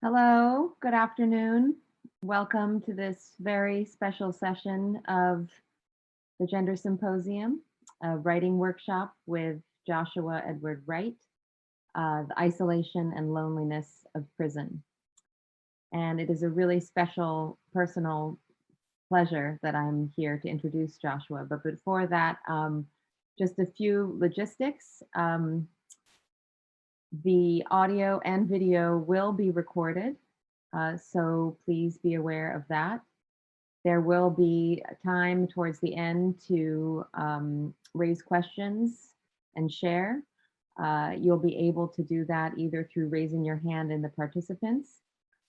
Hello, good afternoon. Welcome to this very special session of the Gender Symposium, a writing workshop with Joshua Edward Wright, The Isolation and Loneliness of Prison. And it is a really special personal pleasure that I'm here to introduce Joshua. But before that, just a few logistics. The audio and video will be recorded, so please be aware of that. There will be time towards the end to raise questions and share. You'll be able to do that either through raising your hand in the participants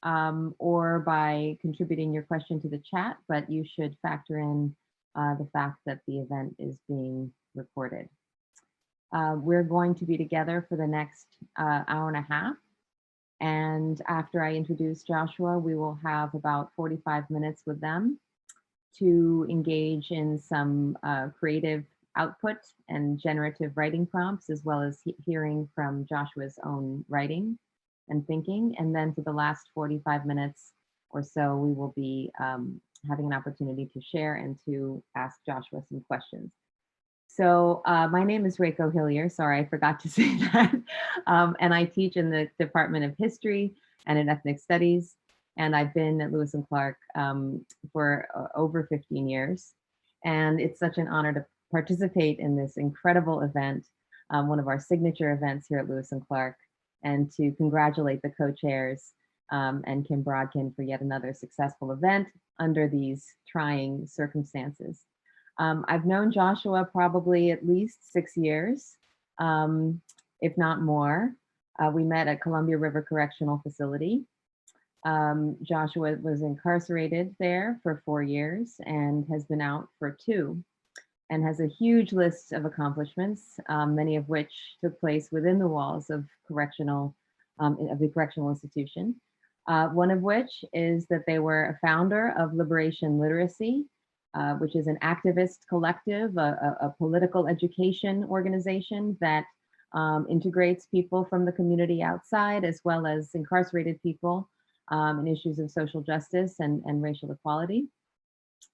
or by contributing your question to the chat, but you should factor in the fact that the event is being recorded. We're going to be together for the next hour and a half. And after I introduce Joshua, we will have about 45 minutes with them to engage in some creative output and generative writing prompts, as well as hearing from Joshua's own writing and thinking. And then for the last 45 minutes or so, we will be having an opportunity to share and to ask Joshua some questions. So my name is Reiko Hillier. Sorry, I forgot to say that. And I teach in the Department of History and in Ethnic Studies. And I've been at Lewis and Clark for over 15 years. And it's such an honor to participate in this incredible event, one of our signature events here at Lewis and Clark, and to congratulate the co-chairs and Kim Brodkin for yet another successful event under these trying circumstances. I've known Joshua probably at least 6 years, if not more. We met at Columbia River Correctional Facility. Joshua was incarcerated there for 4 years and has been out for 2, and has a huge list of accomplishments, many of which took place within the walls of the correctional institution. One of which is that they were a founder of Liberation Literacy, which is an activist collective, a political education organization that integrates people from the community outside, as well as incarcerated people in issues of social justice and racial equality.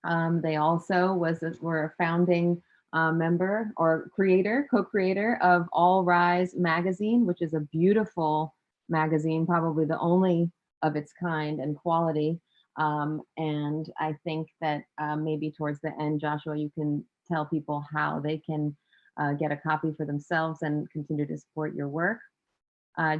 They also were a founding member or co-creator of All Rise magazine, which is a beautiful magazine, probably the only of its kind and quality. And I think that maybe towards the end, Joshua, you can tell people how they can get a copy for themselves and continue to support your work.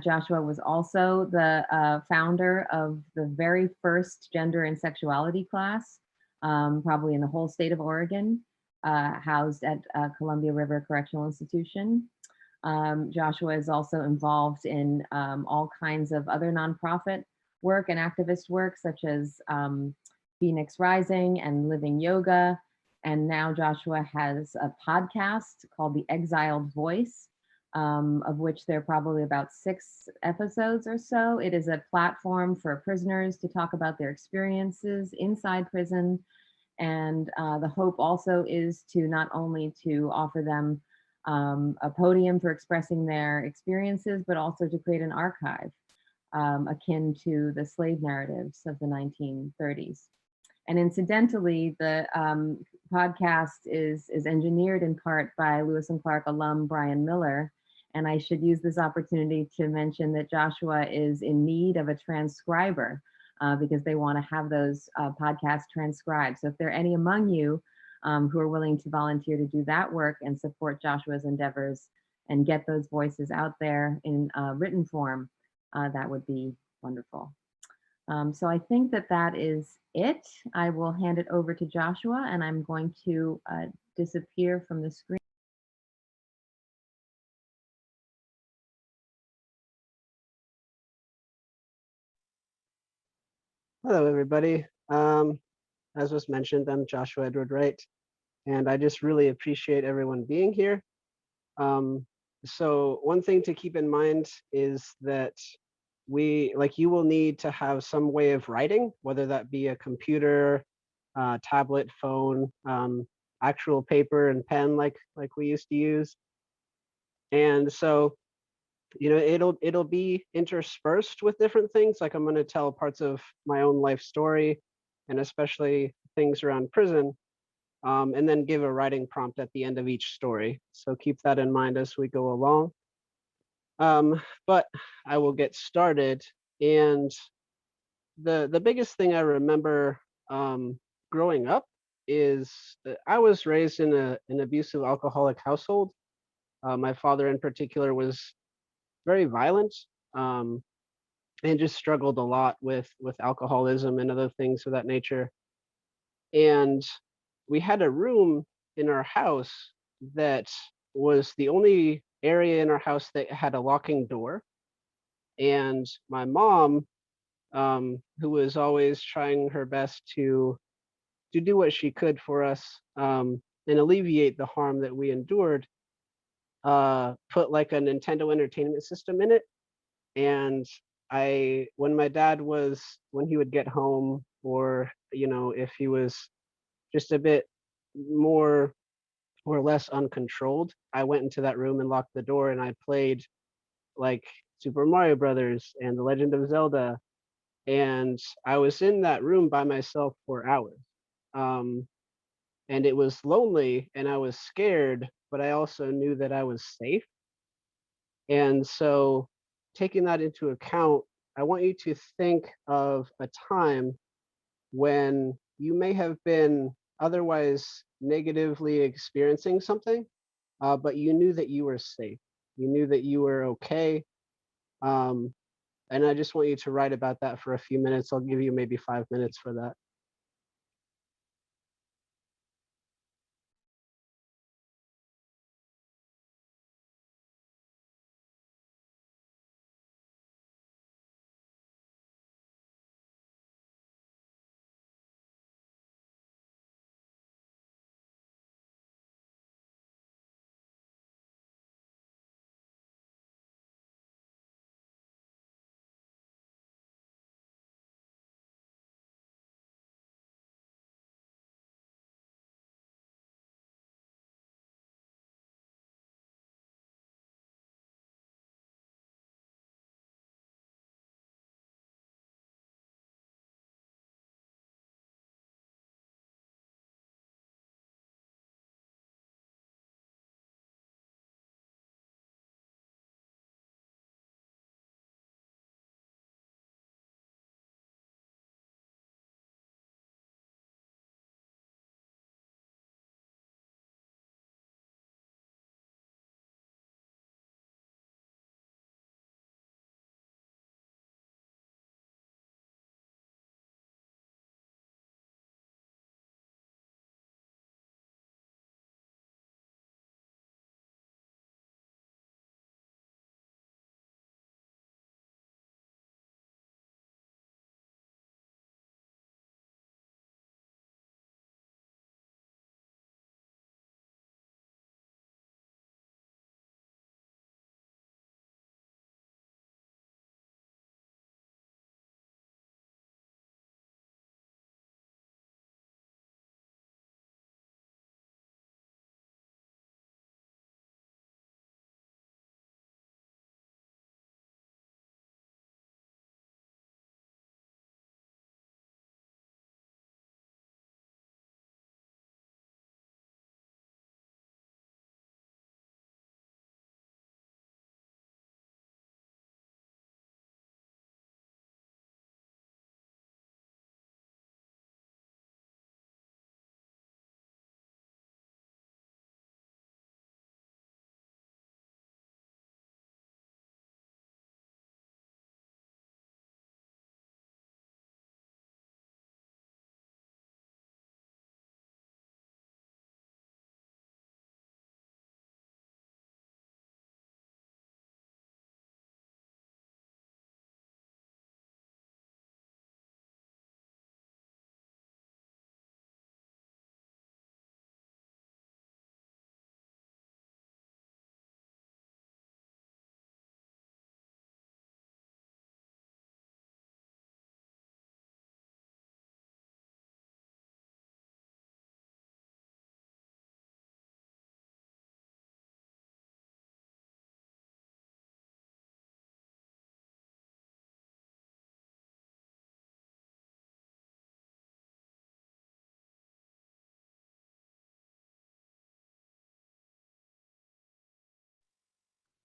Joshua was also the founder of the very first gender and sexuality class, probably in the whole state of Oregon, housed at Columbia River Correctional Institution. Joshua is also involved in all kinds of other nonprofit work and activist work, such as Phoenix Rising and Living Yoga. And now Joshua has a podcast called The Exiled Voice, of which there are probably about 6 episodes or so. It is a platform for prisoners to talk about their experiences inside prison. And the hope also is to not only to offer them a podium for expressing their experiences, but also to create an archive akin to the slave narratives of the 1930s. And incidentally, the podcast is engineered in part by Lewis and Clark alum Brian Miller. And I should use this opportunity to mention that Joshua is in need of a transcriber because they want to have those podcasts transcribed. So if there are any among you who are willing to volunteer to do that work and support Joshua's endeavors and get those voices out there in written form, that would be wonderful. So I think that that is it. I will hand it over to Joshua, and I'm going to disappear from the screen. Hello, everybody. As was mentioned, I'm Joshua Edward Wright, and I just really appreciate everyone being here. So one thing to keep in mind is that you will need to have some way of writing, whether that be a computer, tablet, phone, actual paper and pen like we used to use. And so it'll be interspersed with different things. Like I'm going to tell parts of my own life story, and especially things around prison, and then give a writing prompt at the end of each story. So keep that in mind as we go along. But I will get started. And the biggest thing I remember growing up is that I was raised in an abusive alcoholic household. My father, in particular, was very violent, um, and just struggled a lot with alcoholism and other things of that nature. And we had a room in our house that was the only area in our house that had a locking door. And my mom, who was always trying her best to do what she could for us, and alleviate the harm that we endured, put like a Nintendo Entertainment System in it. And when my dad when he would get home, or if he was just a bit more or less uncontrolled, I went into that room and locked the door, and I played like Super Mario Brothers and The Legend of Zelda, and I was in that room by myself for hours. Um, and it was lonely and I was scared, but I also knew that I was safe. And so, taking that into account, I want you to think of a time when you may have been otherwise negatively experiencing something, but you knew that you were safe. You knew that you were okay. Um, and I just want you to write about that for a few minutes. I'll give you maybe 5 minutes for that.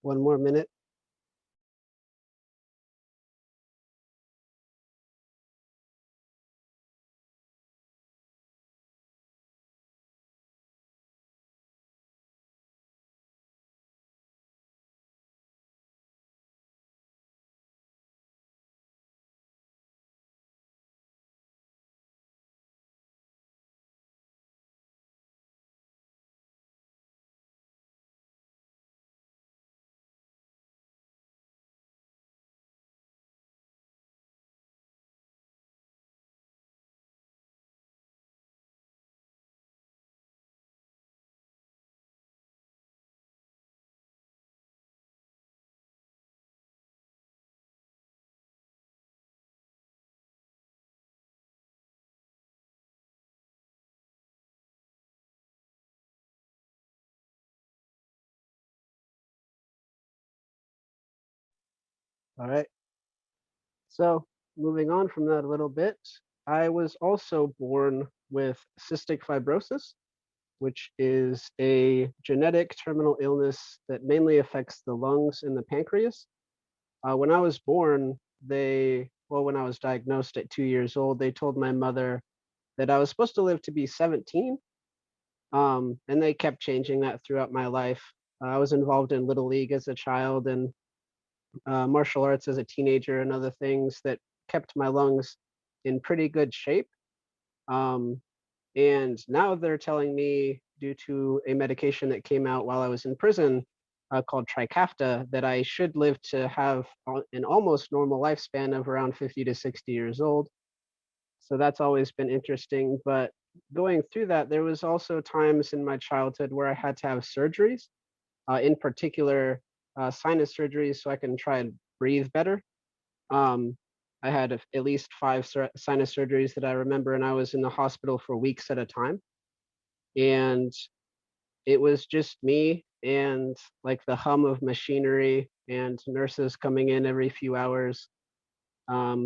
one more minute. All right. So moving on from that a little bit, I was also born with cystic fibrosis, which is a genetic terminal illness that mainly affects the lungs and the pancreas. When I was born, when I was diagnosed at 2 years old, they told my mother that I was supposed to live to be 17. And they kept changing that throughout my life. I was involved in Little League as a child and martial arts as a teenager and other things that kept my lungs in pretty good shape. Um, and now they're telling me, due to a medication that came out while I was in prison called Trikafta, that I should live to have an almost normal lifespan of around 50 to 60 years old. So that's always been interesting. But going through that, there was also times in my childhood where I had to have surgeries, in particular sinus surgeries, so I can try and breathe better. Um, I had at least five sinus surgeries that I remember, and I was in the hospital for weeks at a time. And it was just me and like the hum of machinery and nurses coming in every few hours,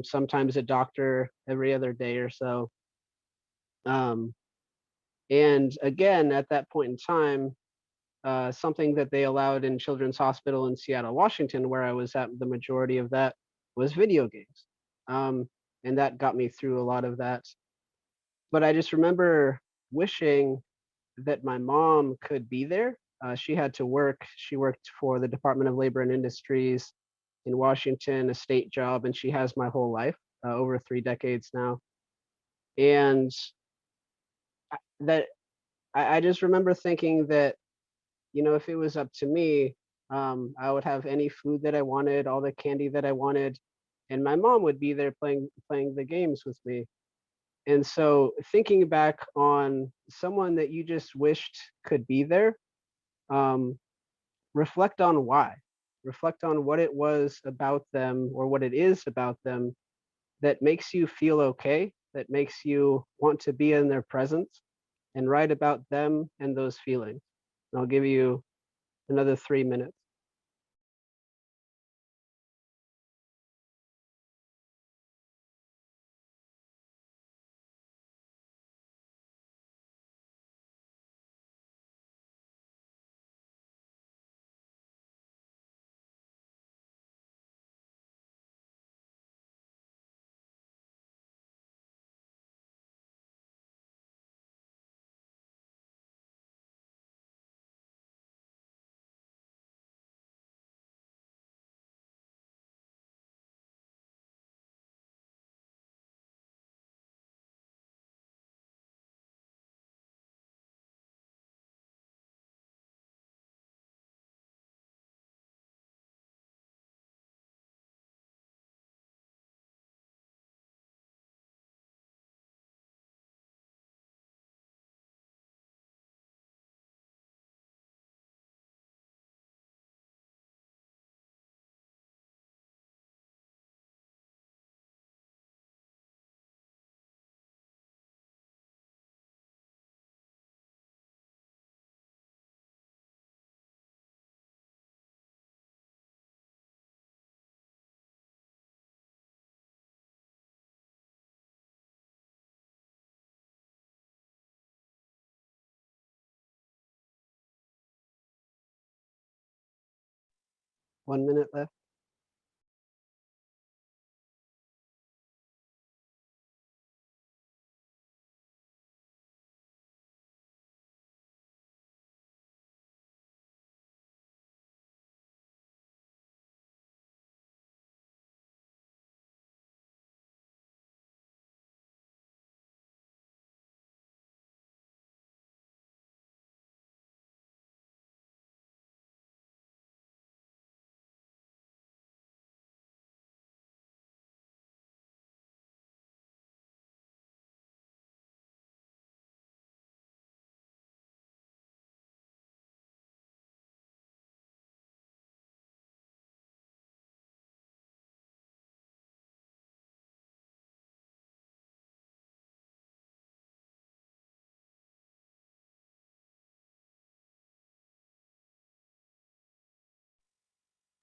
sometimes a doctor every other day or so. Um, and again, at that point in time, something that they allowed in Children's Hospital in Seattle, Washington, where I was at the majority of that, was video games. Um, and that got me through a lot of that. But I just remember wishing that my mom could be there. She had to work. She worked for the Department of Labor and Industries in Washington, a state job, and she has my whole life, over 3 decades now. And that I just remember thinking that, if it was up to me, I would have any food that I wanted, all the candy that I wanted, and my mom would be there playing the games with me. And so thinking back on someone that you just wished could be there, um, reflect on why. Reflect on what it was about them or what it is about them that makes you feel okay, that makes you want to be in their presence, and write about them and those feelings. And I'll give you another 3 minutes. 1 minute left.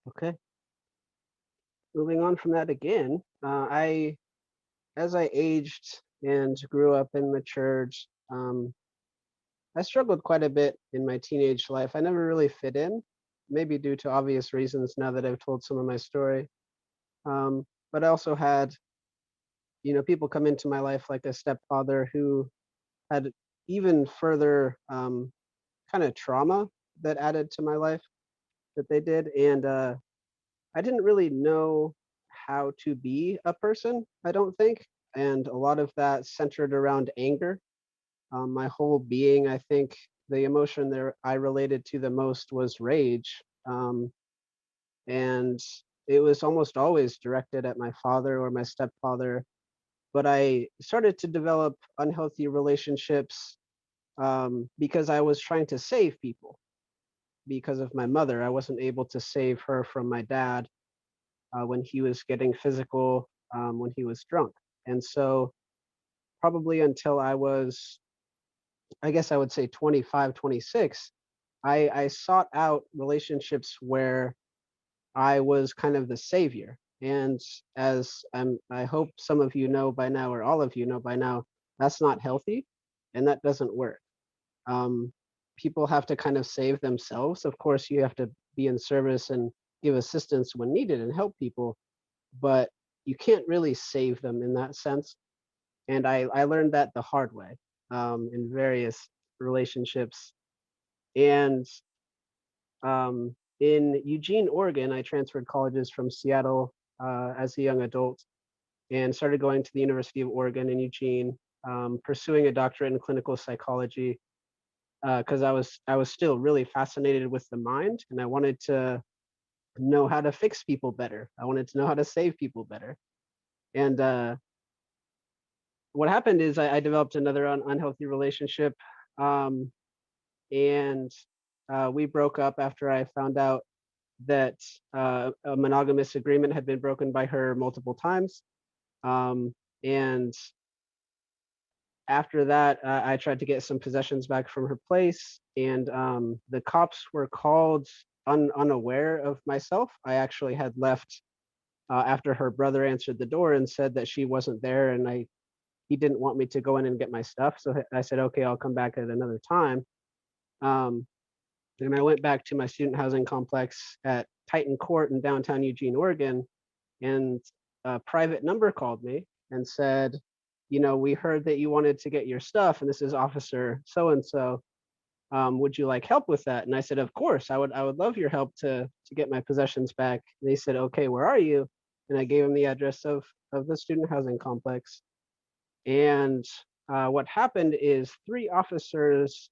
Okay. Moving on from that again, as I aged and grew up and matured, I struggled quite a bit in my teenage life. I never really fit in, maybe due to obvious reasons now that I've told some of my story. But I also had, people come into my life like a stepfather who had even further kind of trauma that added to my life that they did. And I didn't really know how to be a person, I don't think. And a lot of that centered around anger. My whole being, I think the emotion that I related to the most was rage. And it was almost always directed at my father or my stepfather. But I started to develop unhealthy relationships because I was trying to save people because of my mother. I wasn't able to save her from my dad when he was getting physical, when he was drunk. And so, probably until I was, I guess I would say 25, 26, I sought out relationships where I was kind of the savior. And as I hope some of you know by now, or all of you know by now, that's not healthy and that doesn't work. Um, People have to kind of save themselves. Of course, you have to be in service and give assistance when needed and help people, but you can't really save them in that sense. And I learned that the hard way in various relationships. And in Eugene, Oregon, I transferred colleges from Seattle as a young adult and started going to the University of Oregon in Eugene, pursuing a doctorate in clinical psychology because I was still really fascinated with the mind, and I wanted to know how to fix people better. I wanted to know how to save people better. And what happened is I developed another unhealthy relationship, um, and we broke up after I found out that a monogamous agreement had been broken by her multiple times. And after that, I tried to get some possessions back from her place, and the cops were called unaware of myself. I actually had left after her brother answered the door and said that she wasn't there, and he didn't want me to go in and get my stuff. So I said, okay, I'll come back at another time. Um, and I went back to my student housing complex at Titan Court in downtown Eugene, Oregon, and a private number called me and said, we heard that you wanted to get your stuff, and this is Officer so and so. Would you like help with that? And I said, of course, I would love your help to get my possessions back. And they said, okay, where are you? And I gave them the address of the student housing complex. And what happened is three officers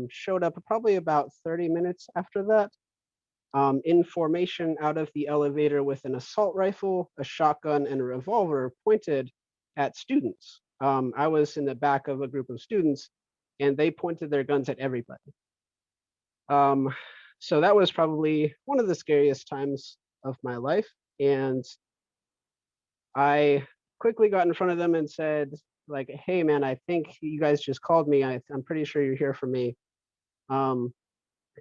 showed up probably about 30 minutes after that, in formation out of the elevator with an assault rifle, a shotgun, and a revolver pointed at students. I was in the back of a group of students, and they pointed their guns at everybody. Um, so that was probably one of the scariest times of my life. And I quickly got in front of them and said, like, hey, man, I think you guys just called me. I'm pretty sure you're here for me. Um,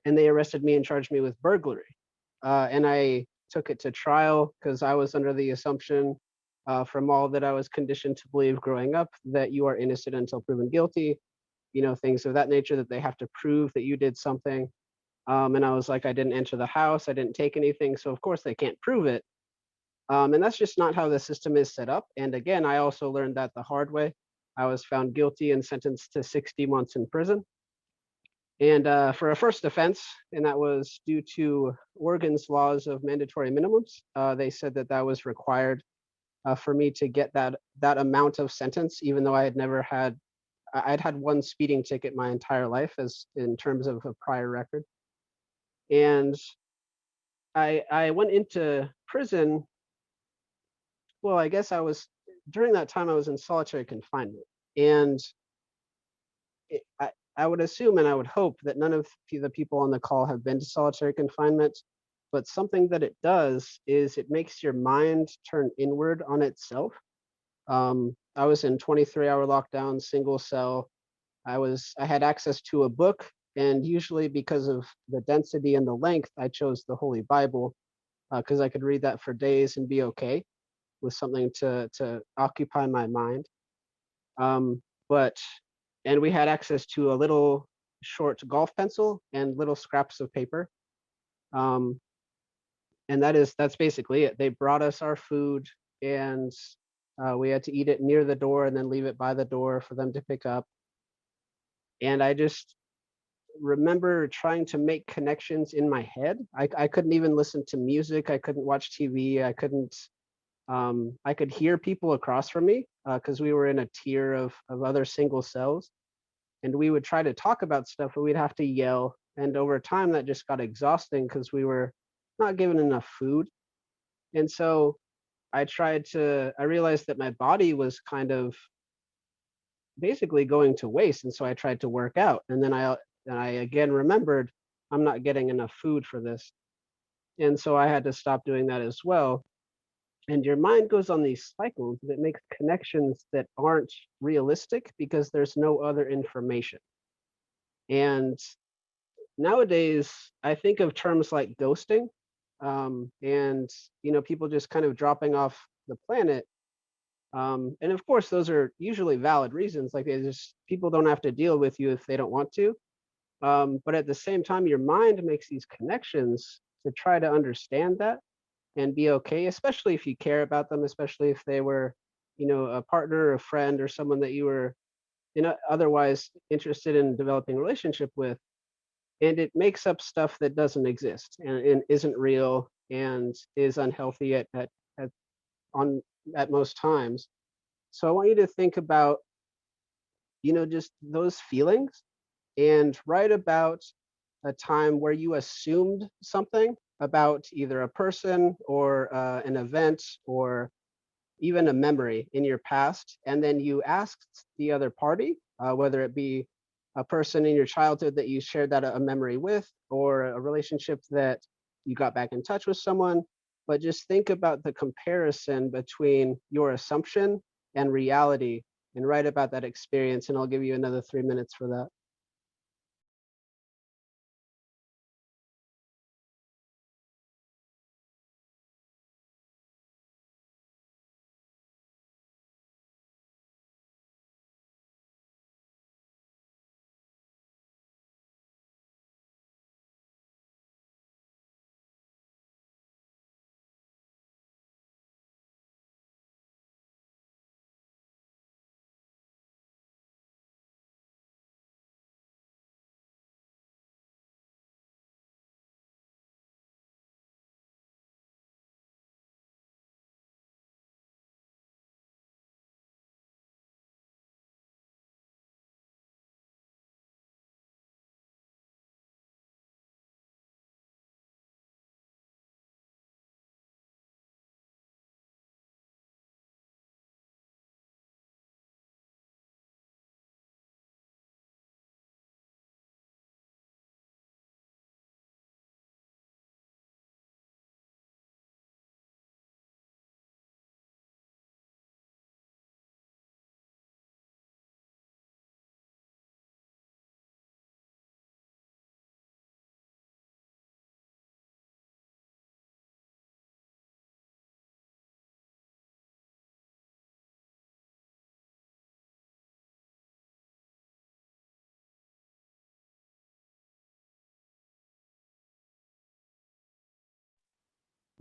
and they arrested me and charged me with burglary. And I took it to trial because I was under the assumption from all that I was conditioned to believe growing up that you are innocent until proven guilty, things of that nature, that they have to prove that you did something. And I was like, I didn't enter the house, I didn't take anything, so of course they can't prove it. And that's just not how the system is set up. And again, I also learned that the hard way. I was found guilty and sentenced to 60 months in prison. And for a first offense, and that was due to Oregon's laws of mandatory minimums. They said that that was required for me to get that amount of sentence, even though I had never had I'd had one speeding ticket my entire life as in terms of a prior record. And I went into prison. Well, I guess I was during that time I was in solitary confinement, and I would assume and I would hope that none of the people on the call have been to solitary confinement. But something that it does is it makes your mind turn inward on itself. I was in 23-hour lockdown, single cell. I had access to a book, and usually because of the density and the length, I chose the Holy Bible because I could read that for days and be okay with something to occupy my mind. Um, but and we had access to a little short golf pencil and little scraps of paper. Um, and that's basically it. They brought us our food, and we had to eat it near the door and then leave it by the door for them to pick up. And I just remember trying to make connections in my head. I couldn't even listen to music. I couldn't watch TV. I couldn't. I could hear people across from me because we were in a tier of other single cells, and we would try to talk about stuff, but we'd have to yell. And over time, that just got exhausting because we were not given enough food. And so I realized that my body was kind of basically going to waste. And so I tried to work out. And I again remembered I'm not getting enough food for this. And so I had to stop doing that as well. And your mind goes on these cycles that makes connections that aren't realistic because there's no other information. And nowadays, I think of terms like ghosting, and people just kind of dropping off the planet. And of course, those are usually valid reasons. Like they just people don't have to deal with you if they don't want to. But at the same time, your mind makes these connections to try to understand that and be okay, especially if you care about them, especially if they were, a partner, a friend, or someone that you were, otherwise interested in developing a relationship with. And it makes up stuff that doesn't exist and isn't real and is unhealthy at on at most times. So I want you to think about, just those feelings and write about a time where you assumed something about either a person or an event or even a memory in your past, and then you asked the other party, whether it be a person in your childhood that you shared a memory with, or a relationship that you got back in touch with someone. But just think about the comparison between your assumption and reality and write about that experience. And I'll give you another 3 minutes for that.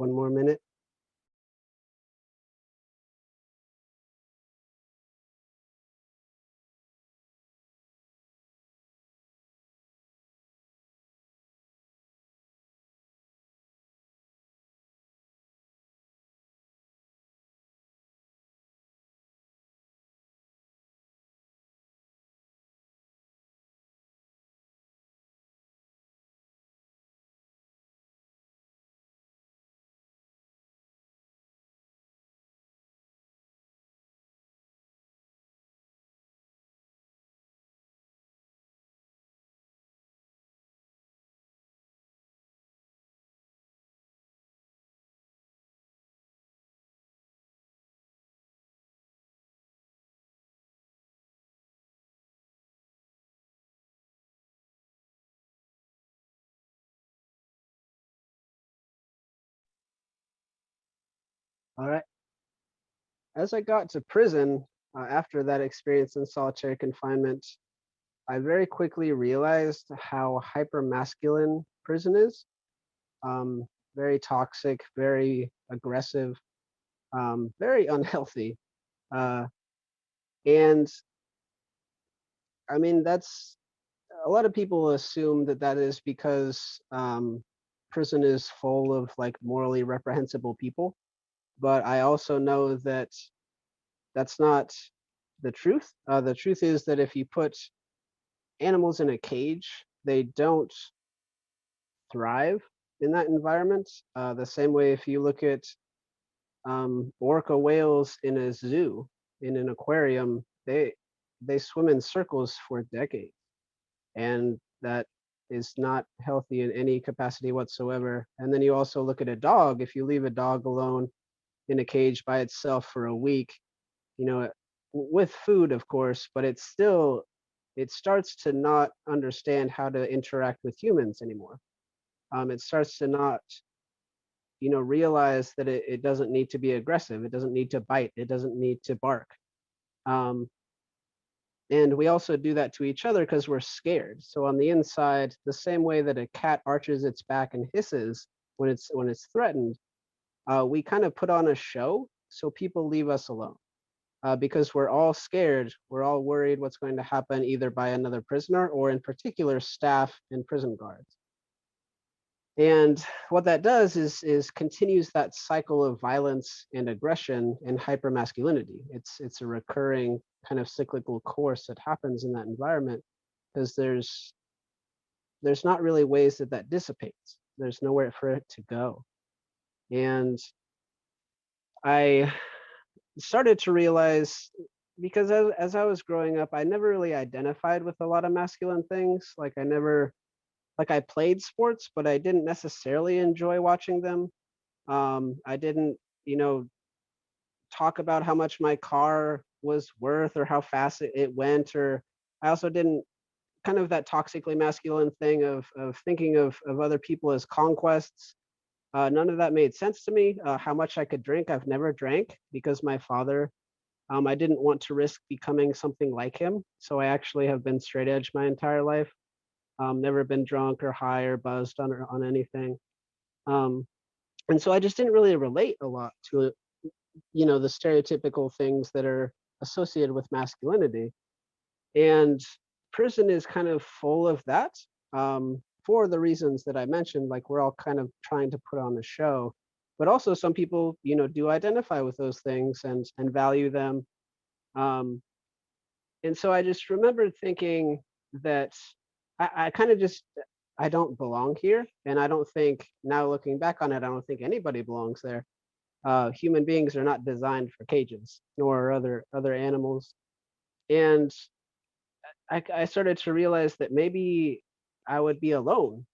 one more minute. All right. As I got to prison, after that experience in solitary confinement, I very quickly realized how hypermasculine prison is. Um, Very toxic, very aggressive, very unhealthy. Uh, and I mean, that's a lot of people assume that that is because prison is full of like morally reprehensible people. But I also know that that's not the truth. The truth is that if you put animals in a cage, they don't thrive in that environment. The same way, if you look at orca whales in a zoo, in an aquarium, they swim in circles for decades, and that is not healthy in any capacity whatsoever. And then you also look at a dog. If you leave a dog alone in a cage by itself for a week, you know, with food, of course, but it's still, it starts to not understand how to interact with humans anymore. It starts to not, realize that it doesn't need to be aggressive. It doesn't need to bite. It doesn't need to bark. Um, and we also do that to each other because we're scared. So on the inside, the same way that a cat arches its back and hisses when it's threatened, we kind of put on a show so people leave us alone. Because we're all scared. We're all worried what's going to happen either by another prisoner or, in particular, staff and prison guards. And what that does is continues that cycle of violence and aggression and hypermasculinity. It's a recurring kind of cyclical course that happens in that environment because there's not really ways that that dissipates. There's nowhere for it to go. And I started to realize, because as I was growing up, I never really identified with a lot of masculine things. Like I never, like I played sports, but I didn't necessarily enjoy watching them. I didn't, you know, talk about how much my car was worth or how fast it went, or I also didn't, kind of that toxically masculine thing of thinking of other people as conquests. None of that made sense to me. How much I could drink, I've never drank because my father, I didn't want to risk becoming something like him. So I actually have been straight edge my entire life. Never been drunk or high or buzzed on anything. Um, and so I just didn't really relate a lot to, the stereotypical things that are associated with masculinity. And prison is kind of full of that, for the reasons that I mentioned. Like we're all kind of trying to put on a show, but also some people, do identify with those things and value them. Um, and so I just remember thinking that I kind of just, I don't belong here, and I don't think, now looking back on it, I don't think anybody belongs there. Human beings are not designed for cages, nor are other animals. And I started to realize that maybe I would be alone,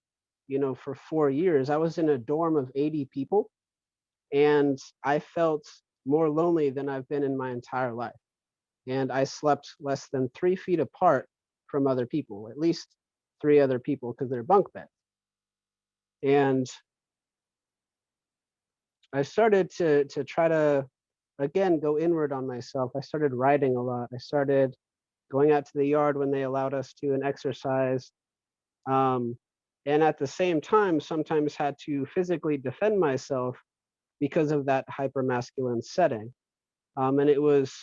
for 4 years. I was in a dorm of 80 people, and I felt more lonely than I've been in my entire life. And I slept less than 3 feet apart from other people, at least three other people, because they're bunk beds. And I started to try to, again, go inward on myself. I started writing a lot. I started going out to the yard when they allowed us to and exercise. Um, and at the same time, sometimes had to physically defend myself because of that hypermasculine setting. And it was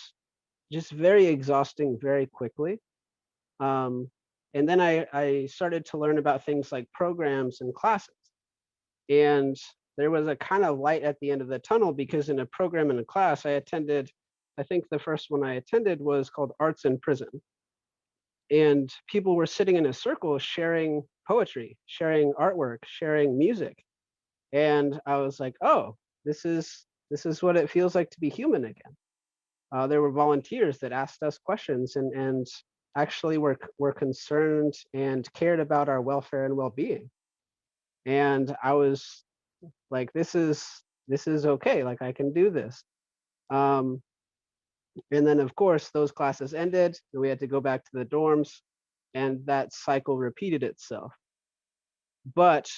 just very exhausting very quickly. Um, and then I started to learn about things like programs and classes. And there was a kind of light at the end of the tunnel because in a program and a class I attended, I think the first one I attended was called Arts in Prison. And people were sitting in a circle sharing poetry, sharing artwork, sharing music. And I was like, oh, this is what it feels like to be human again. There were volunteers that asked us questions and actually were concerned and cared about our welfare and well-being. And I was like, this is okay. Like I can do this. Um, and then of course those classes ended and we had to go back to the dorms and that cycle repeated itself. But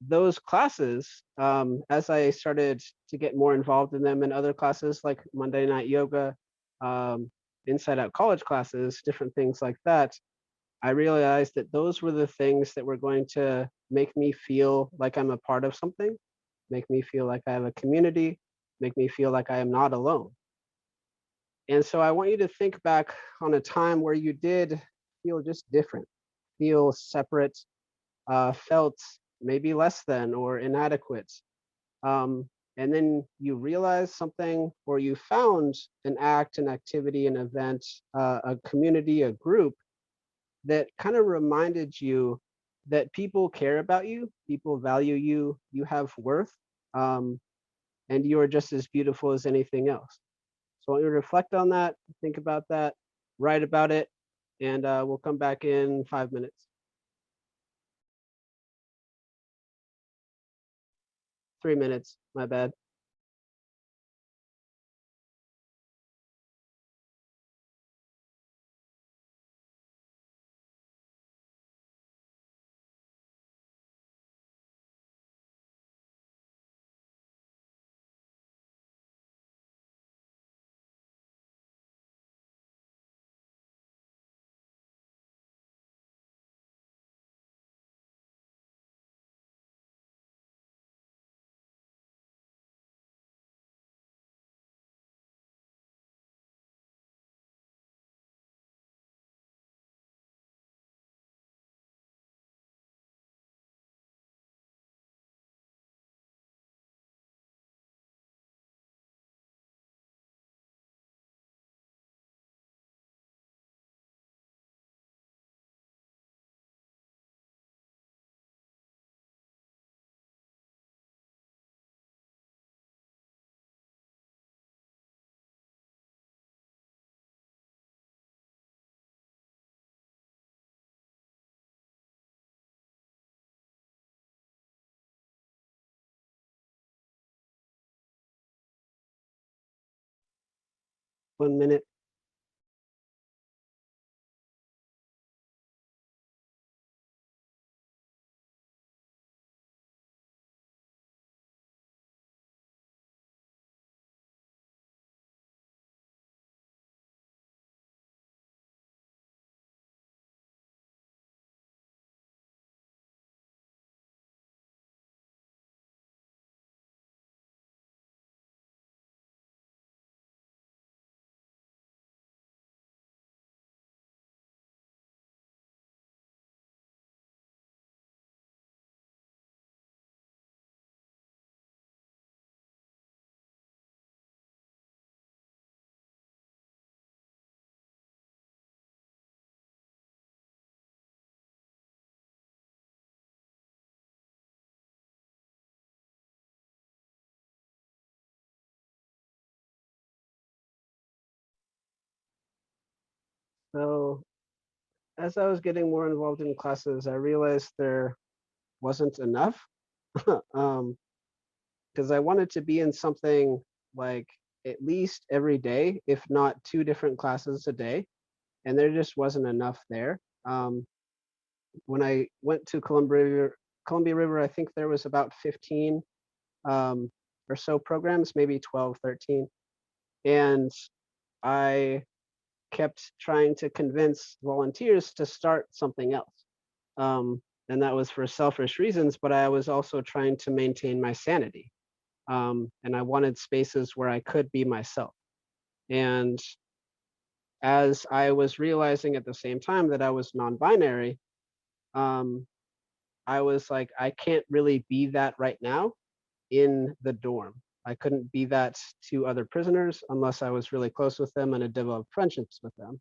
those classes, as I started to get more involved in them in other classes like Monday night yoga, um, inside out college classes, different things like that, I realized that those were the things that were going to make me feel like I'm a part of something, make me feel like I have a community, make me feel like I am not alone. And so I want you to think back on a time where you did feel just different, feel separate, felt maybe less than or inadequate. Um, and then you realized something or you found an act, an activity, an event, a community, a group that kind of reminded you that people care about you, people value you, you have worth, um, and you are just as beautiful as anything else. So I want you to reflect on that, think about that, write about it, and we'll come back in 5 minutes. 3 minutes, my bad. One minute. So as I was getting more involved in classes, I realized there wasn't enough. um, because I wanted to be in something like at least every day, if not two different classes a day, and there just wasn't enough there. When I went to Columbia River, I think there was about 15 um, or so programs, maybe 12, 13. And I kept trying to convince volunteers to start something else. And that was for selfish reasons, but I was also trying to maintain my sanity. And I wanted spaces where I could be myself. And as I was realizing at the same time that I was non-binary, um, I was like, I can't really be that right now in the dorm. I couldn't be that to other prisoners unless I was really close with them and had developed friendships with them,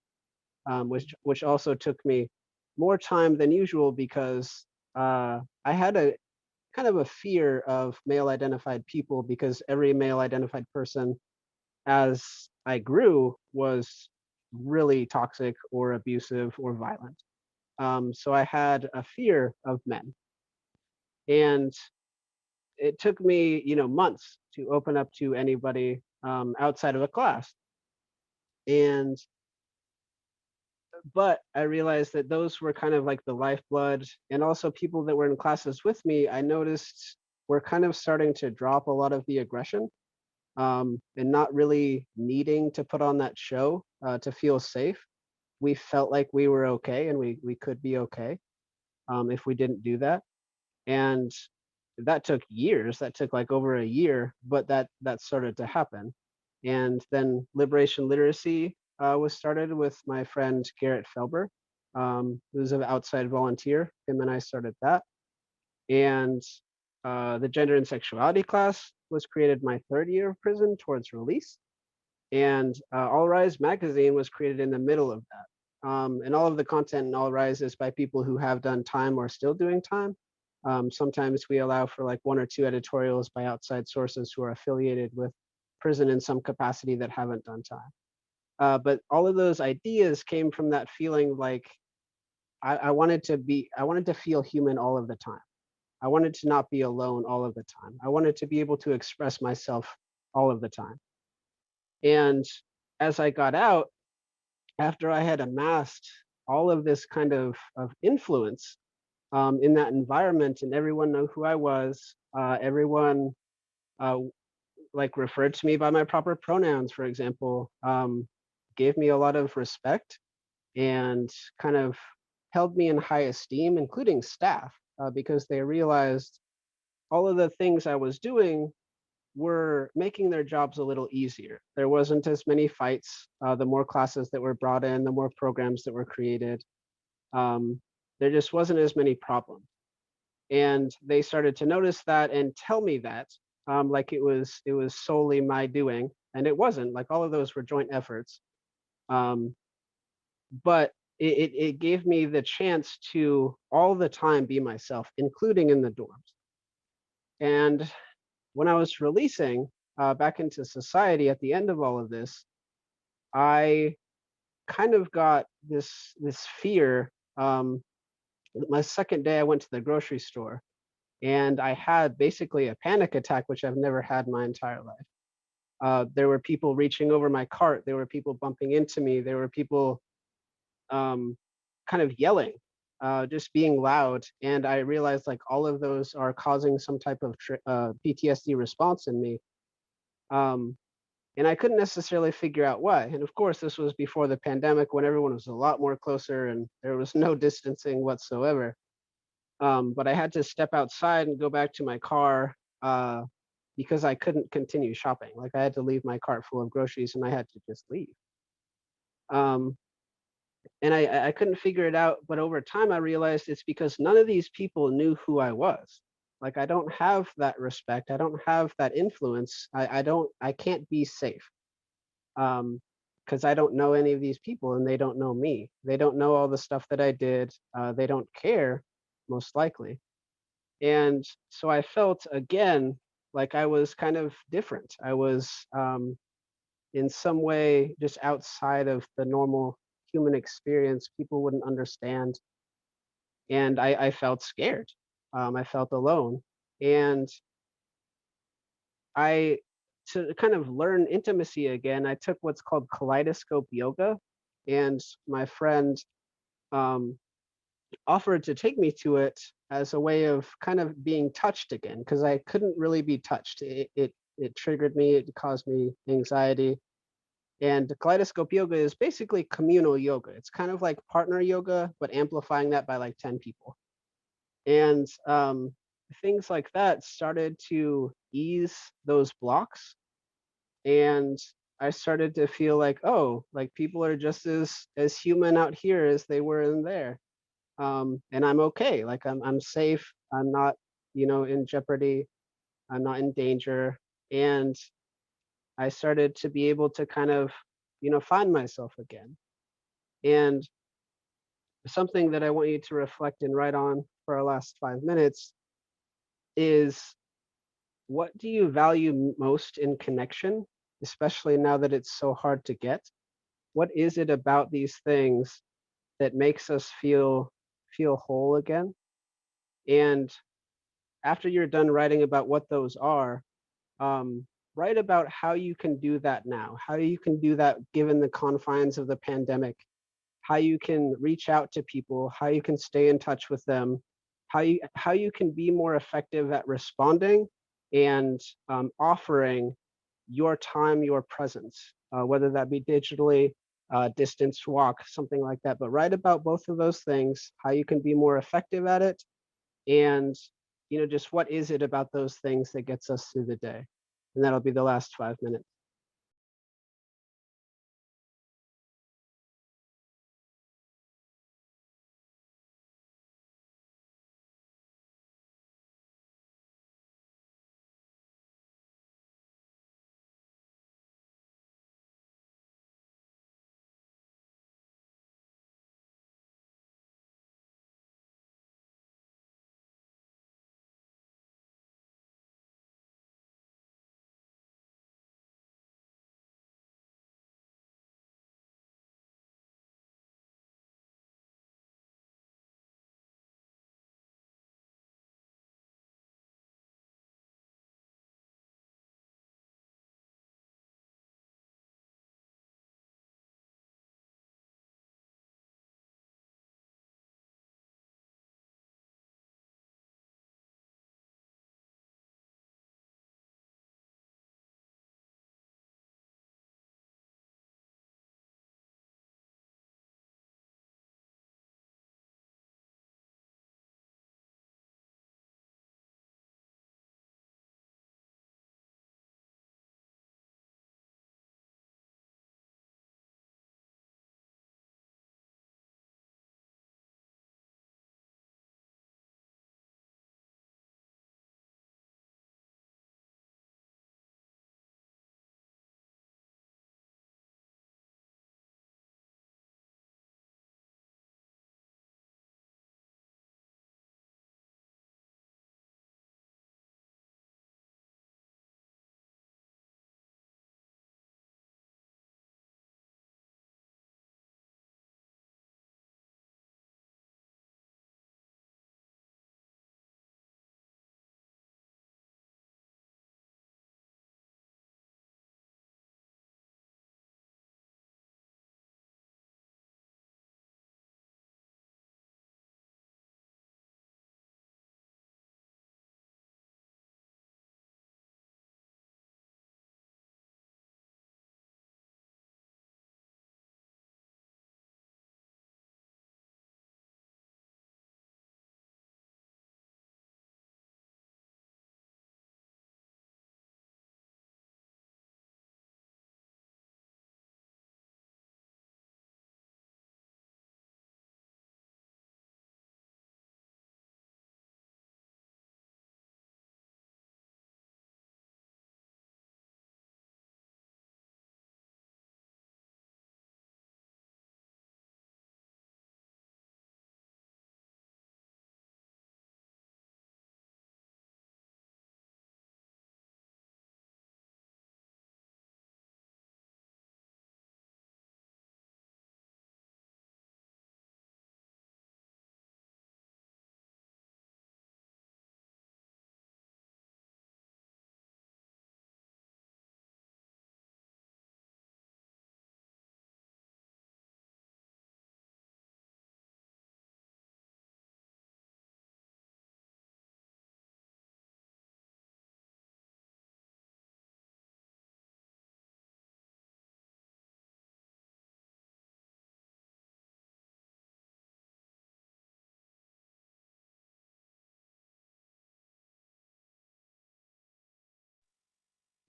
which also took me more time than usual because I had a kind of a fear of male identified people because every male identified person as I grew was really toxic or abusive or violent. So I had a fear of men. And it took me, months to open up to anybody outside of a class. And but I realized that those were kind of like the lifeblood, and also people that were in classes with me, I noticed were kind of starting to drop a lot of the aggression, and not really needing to put on that show to feel safe. We felt like we were okay, and we could be okay if we didn't do that. And that took years. That took like over a year, but that started to happen. And then liberation literacy was started with my friend Garrett Felber, who's an outside volunteer. Him and I started that. And the gender and sexuality class was created my third year of prison towards release. And All Rise magazine was created in the middle of that. And all of the content in All Rise is by people who have done time or still doing time. Sometimes we allow for like one or two editorials by outside sources who are affiliated with prison in some capacity that haven't done time. But all of those ideas came from that feeling like I wanted to feel human all of the time. I wanted to not be alone all of the time. I wanted to be able to express myself all of the time. And as I got out, after I had amassed all of this kind of influence in that environment, and everyone knew who I was, everyone uh, like referred to me by my proper pronouns, for example, gave me a lot of respect and kind of held me in high esteem, including staff, because they realized all of the things I was doing were making their jobs a little easier. There wasn't as many fights. The more classes that were brought in, the more programs that were created. Um, there just wasn't as many problems. And they started to notice that and tell me that, like it was solely my doing, and it wasn't. Like all of those were joint efforts. Um, but it gave me the chance to all the time be myself, including in the dorms. And when I was releasing back into society at the end of all of this, I kind of got this fear. My second day, I went to the grocery store and I had basically a panic attack, which I've never had my entire life. There were people reaching over my cart. There were people bumping into me. There were people um, kind of yelling, just being loud. And I realized like all of those are causing some type of PTSD response in me. Um, and I couldn't necessarily figure out why. And of course, this was before the pandemic when everyone was a lot more closer and there was no distancing whatsoever. But I had to step outside and go back to my car because I couldn't continue shopping. Like I had to leave my cart full of groceries and I had to just leave. Um, and I couldn't figure it out. But over time, I realized it's because none of these people knew who I was. Like I don't have that respect. I don't have that influence. I can't be safe. Because I don't know any of these people and they don't know me. They don't know all the stuff that I did. They don't care, most likely. And so I felt again like I was kind of different. I was in some way just outside of the normal human experience. People wouldn't understand. And I felt scared. I felt alone. And I to kind of learn intimacy again, I took what's called kaleidoscope yoga, and my friend um, offered to take me to it as a way of kind of being touched again because I couldn't really be touched. It triggered me. It caused me anxiety. And kaleidoscope yoga is basically communal yoga. It's kind of like partner yoga, but amplifying that by like 10 people. And things like that started to ease those blocks, and I started to feel like, oh, like people are just as human out here as they were in there. And I'm okay. Like I'm safe. I'm not, in jeopardy. I'm not in danger. And I started to be able to kind of, find myself again. And something that I want you to reflect and write on for our last 5 minutes is, what do you value most in connection, especially now that it's so hard to get? What is it about these things that makes us feel whole again? And after you're done writing about what those are, um, write about how you can do that now, how you can do that given the confines of the pandemic, how you can reach out to people, how you can stay in touch with them, how you can be more effective at responding and offering your time, your presence, whether that be digitally, distance walk, something like that. But write about both of those things, how you can be more effective at it, and just what is it about those things that gets us through the day. And that'll be the last 5 minutes.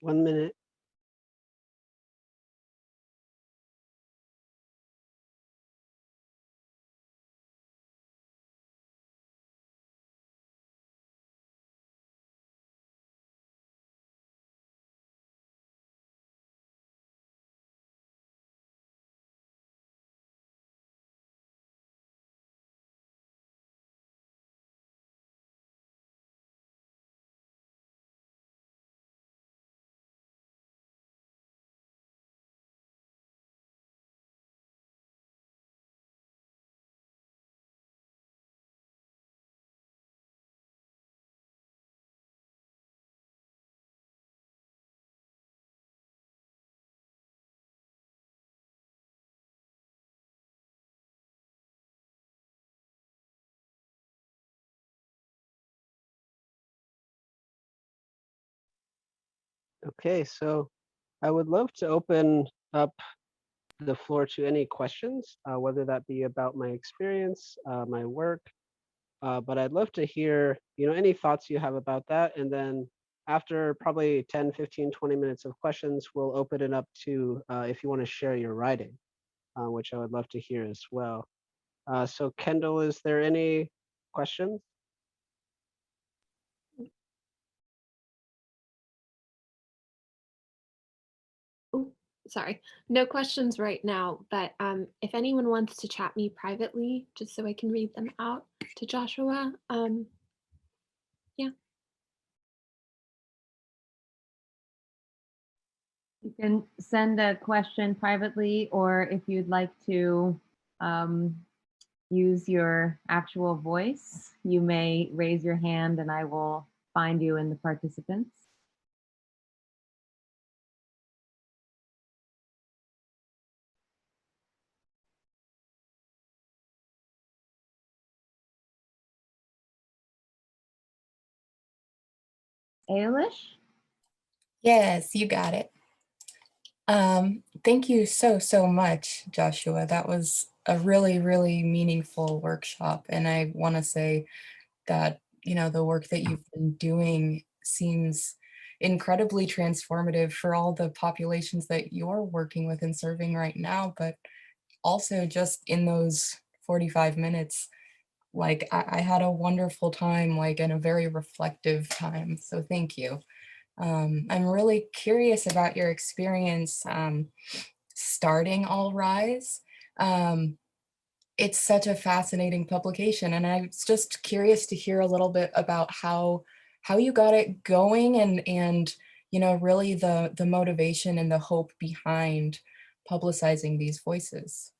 1 minute. Okay, so I would love to open up the floor to any questions, whether that be about my experience, my work, but I'd love to hear, any thoughts you have about that. And then after probably 10, 15, 20 minutes of questions, we'll open it up to if you want to share your writing, which I would love to hear as well. So Kendall, is there any questions? Ooh, sorry. No questions right now, but if anyone wants to chat me privately, just so I can read them out to Joshua, yeah. You can send a question privately, or if you'd like to use your actual voice, you may raise your hand and I will find you in the participants. Ailish? Yes, you got it. Thank you so much, Joshua. That was a really meaningful workshop. And I want to say that, the work that you've been doing seems incredibly transformative for all the populations that you're working with and serving right now, but also just in those 45 minutes, like I had a wonderful time, like, and a very reflective time. So thank you. I'm really curious about your experience starting All Rise. Um, it's such a fascinating publication, and I was just curious to hear a little bit about how you got it going, and really the motivation and the hope behind publicizing these voices.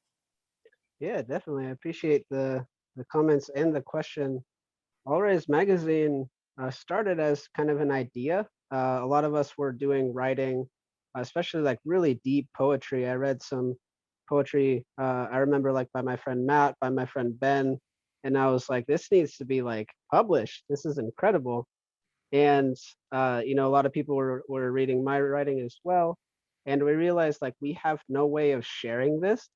Yeah, definitely. I appreciate the comments and the question. All Rise magazine started as kind of an idea. A lot of us were doing writing, especially like really deep poetry. I read some poetry. I remember like by my friend Matt, by my friend Ben, and I was like, this needs to be like published. This is incredible. And a lot of people were reading my writing as well, and we realized like we have no way of sharing this,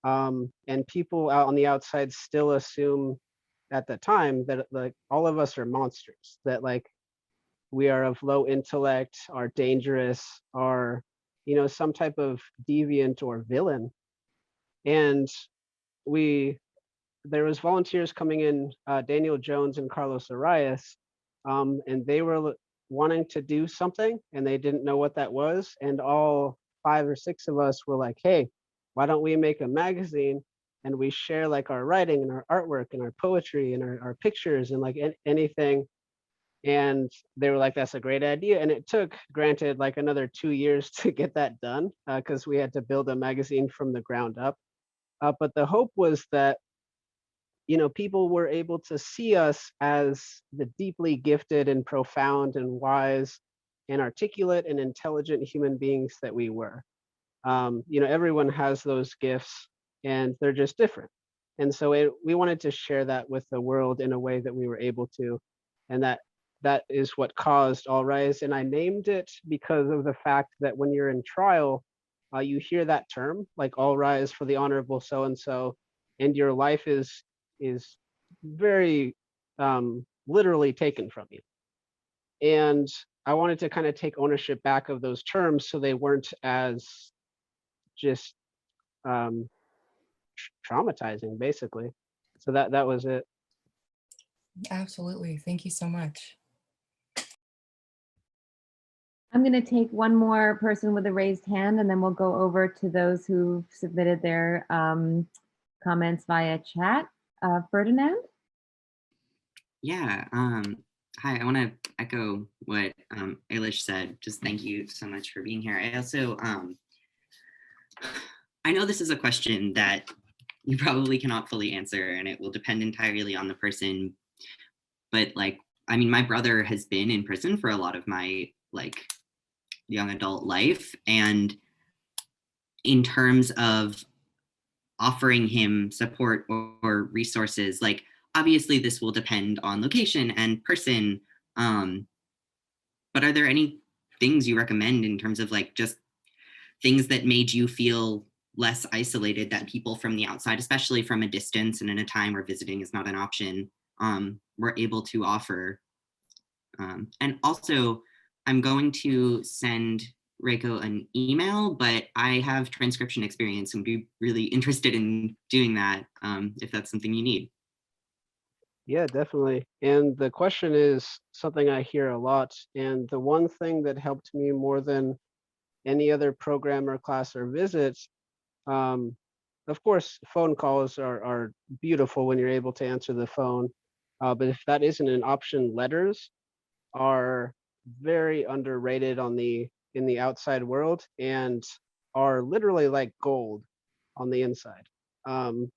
and people out on the outside still assume at the time that like all of us are monsters, that like we are of low intellect, are dangerous, are some type of deviant or villain. And we there was volunteers coming in, Daniel Jones and Carlos Arias, and they were wanting to do something and they didn't know what that was, and all 5 or 6 of us were like, hey, why don't we make a magazine and we share like our writing and our artwork and our poetry and our pictures and like anything. And they were like, that's a great idea. And it took, granted, like another 2 years to get that done, because we had to build a magazine from the ground up. But the hope was that people were able to see us as the deeply gifted and profound and wise and articulate and intelligent human beings that we were. Everyone has those gifts and they're just different. And so we wanted to share that with the world in a way that we were able to. And that is what caused All Rise. And I named it because of the fact that when you're in trial, you hear that term, like all rise for the honorable so and so, and your life is very literally taken from you. And I wanted to kind of take ownership back of those terms so they weren't as just um, traumatizing, basically. So that was it. Absolutely. Thank you so much. I'm going to take one more person with a raised hand, and then we'll go over to those who submitted their comments via chat. Ferdinand? Yeah. Hi, I want to echo what Eilish said. Just thank you so much for being here. I also, I know this is a question that you probably cannot fully answer, and it will depend entirely on the person. But like, I mean, my brother has been in prison for a lot of my like young adult life, and in terms of offering him support or resources, like obviously this will depend on location and person, but are there any things you recommend in terms of like just things that made you feel less isolated that people from the outside, especially from a distance and in a time where visiting is not an option, were able to offer? And also, I'm going to send Reiko an email, but I have transcription experience and would be really interested in doing that if that's something you need. Yeah, definitely. And the question is something I hear a lot. And the one thing that helped me more than any other program or class or visit, um, of course, phone calls are beautiful when you're able to answer the phone. But if that isn't an option, letters are very underrated in the outside world and are literally like gold on the inside. Um,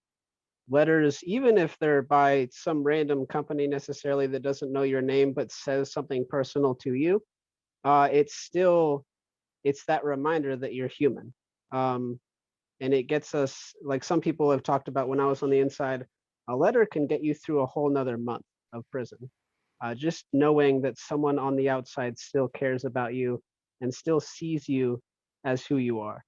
Letters, even if they're by some random company necessarily that doesn't know your name but says something personal to you, it's that reminder that you're human. Um, and it gets us, like some people have talked about when I was on the inside, a letter can get you through a whole nother month of prison. Just knowing that someone on the outside still cares about you and still sees you as who you are.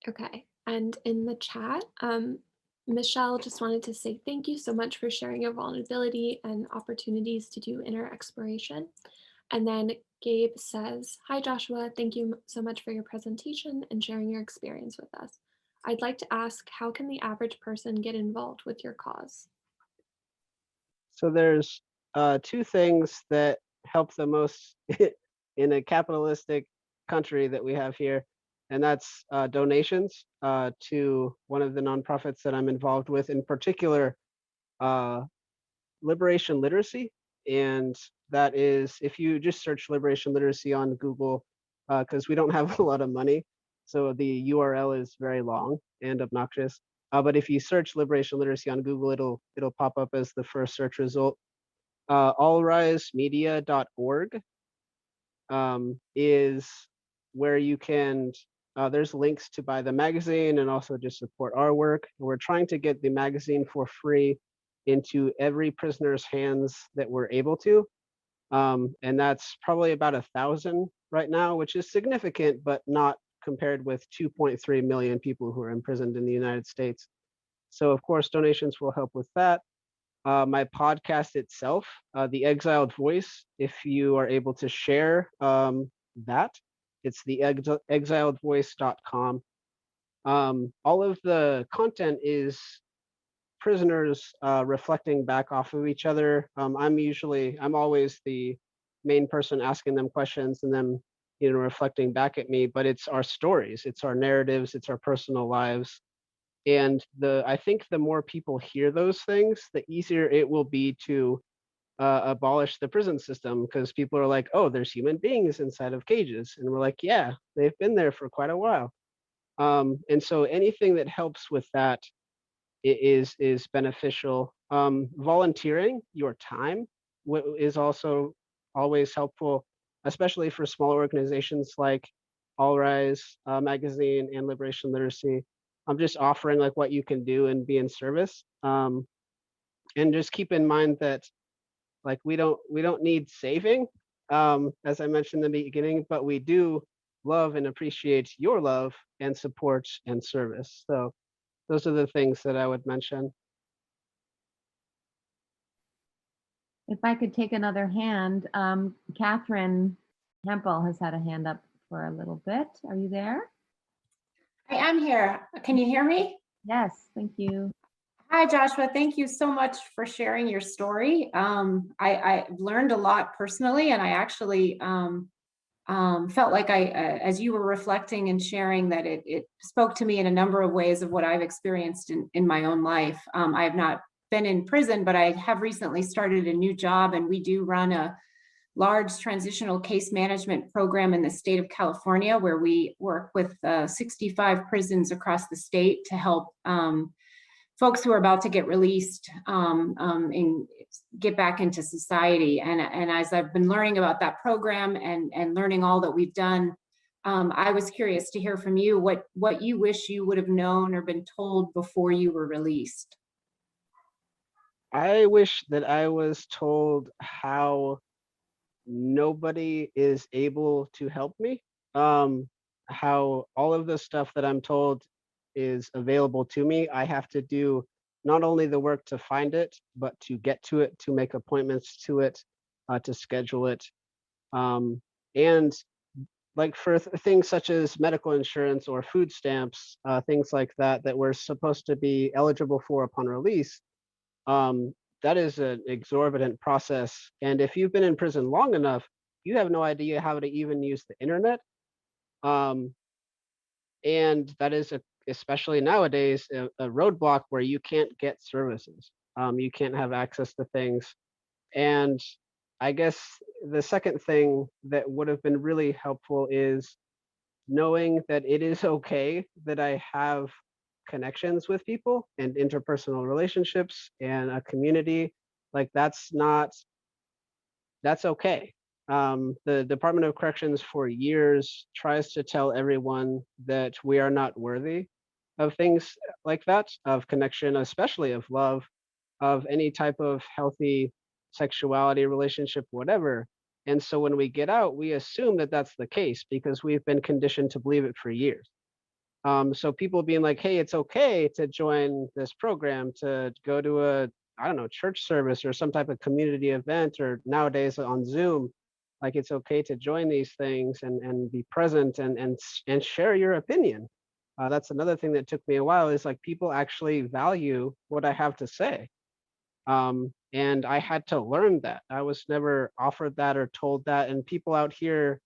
Okay, and in the chat, Michelle just wanted to say thank you so much for sharing your vulnerability and opportunities to do inner exploration. And then Gabe says, hi Joshua, thank you so much for your presentation and sharing your experience with us. I'd like to ask, how can the average person get involved with your cause? So there's two things that help the most in a capitalistic country that we have here, and that's donations to one of the nonprofits that I'm involved with, in particular, uh, Liberation Literacy. And that is, if you just search Liberation Literacy on Google, because we don't have a lot of money, so the URL is very long and obnoxious. But if you search Liberation Literacy on Google, it'll pop up as the first search result. allrisemedia.org is where you can, there's links to buy the magazine and also just support our work. We're trying to get the magazine for free into every prisoner's hands that we're able to. And that's probably about 1,000 right now, which is significant, but not compared with 2.3 million people who are imprisoned in the United States. So of course, donations will help with that. My podcast itself, The Exiled Voice, if you are able to share that, it's the exiledvoice.com. All of the content is prisoners reflecting back off of each other. I'm always the main person asking them questions and them, reflecting back at me, but it's our stories, it's our narratives, it's our personal lives. And I think the more people hear those things, the easier it will be to abolish the prison system, because people are like, oh, there's human beings inside of cages. And we're like, yeah, they've been there for quite a while. And so anything that helps with that is beneficial. Volunteering your time is also always helpful, especially for small organizations like All Rise magazine and Liberation Literacy. I'm just offering like what you can do and be in service. And just keep in mind that like we don't need saving, as I mentioned in the beginning, but we do love and appreciate your love and support and service. So those are the things that I would mention. If I could take another hand, Catherine Hempel has had a hand up for a little bit. Are you there? I am here. Can you hear me? Yes, thank you. Hi, Joshua. Thank you so much for sharing your story. I learned a lot personally, and I actually felt like as you were reflecting and sharing, that it spoke to me in a number of ways of what I've experienced in my own life. I have not been in prison, but I have recently started a new job, and we do run a large transitional case management program in the state of California, where we work with 65 prisons across the state to help folks who are about to get released and get back into society. And as I've been learning about that program and learning all that we've done, I was curious to hear from you what you wish you would have known or been told before you were released. I wish that I was told how nobody is able to help me. How all of the stuff that I'm told is available to me. I have to do not only the work to find it, but to get to it, to make appointments to it, to schedule it. And like for things such as medical insurance or food stamps, things like that, that we're supposed to be eligible for upon release, um, that is an exorbitant process. And if you've been in prison long enough, you have no idea how to even use the internet. Um, and that is especially nowadays a roadblock where you can't get services. You can't have access to things. And I guess the second thing that would have been really helpful is knowing that it is okay that I have connections with people and interpersonal relationships and a community. Like that's okay. The Department of Corrections for years tries to tell everyone that we are not worthy of things like that, of connection, especially of love, of any type of healthy sexuality, relationship, whatever. And so when we get out, we assume that that's the case because we've been conditioned to believe it for years. So people being like, hey, it's okay to join this program, to go to a, I don't know, church service or some type of community event, or nowadays on Zoom, like it's okay to join these things and be present and share your opinion. That's another thing that took me a while, is like people actually value what I have to say. And I had to learn that. I was never offered that or told that. And people out here,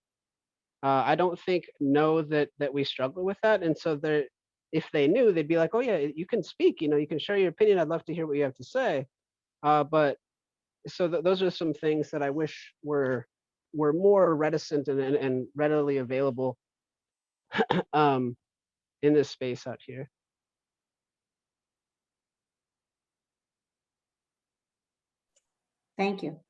I don't think know that we struggle with that. And so they're, if they knew, they'd be like, oh yeah, you can speak, you can share your opinion. I'd love to hear what you have to say. But so those are some things that I wish were more reticent and readily available um, in this space out here. Thank you.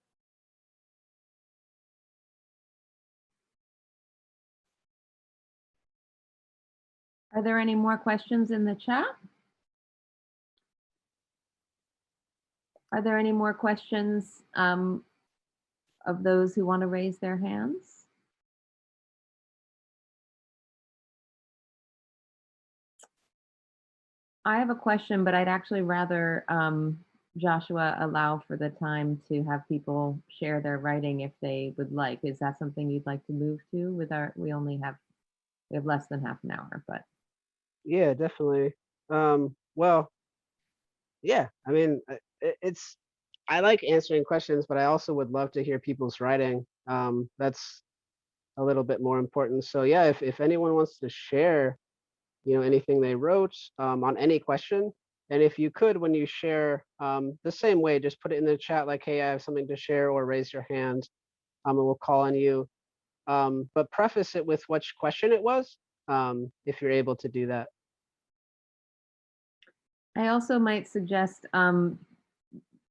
Are there any more questions in the chat? Are there any more questions of those who want to raise their hands? I have a question, but I'd actually rather Joshua allow for the time to have people share their writing if they would like. Is that something you'd like to move to? We have less than half an hour, but. Yeah, definitely. Well, yeah, I mean, I like answering questions, but I also would love to hear people's writing. That's a little bit more important. So yeah, if anyone wants to share, anything they wrote on any question, and if you could, when you share, the same way, just put it in the chat like, hey, I have something to share, or raise your hand, and we'll call on you. But preface it with which question it was, if you're able to do that. I also might suggest,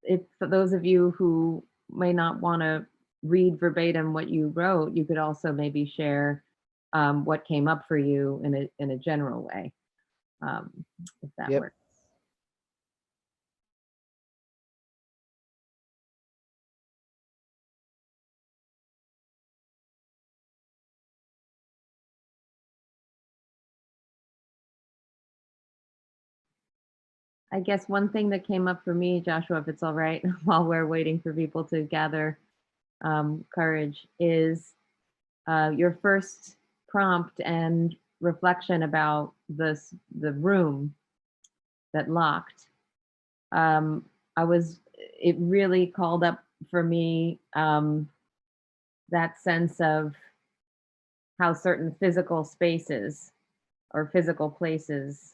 if for those of you who may not want to read verbatim what you wrote, you could also maybe share what came up for you in a general way, if that Yep. works. I guess one thing that came up for me, Joshua, if it's all right, while we're waiting for people to gather courage, is your first prompt and reflection about the room that locked. It really called up for me that sense of how certain physical spaces or physical places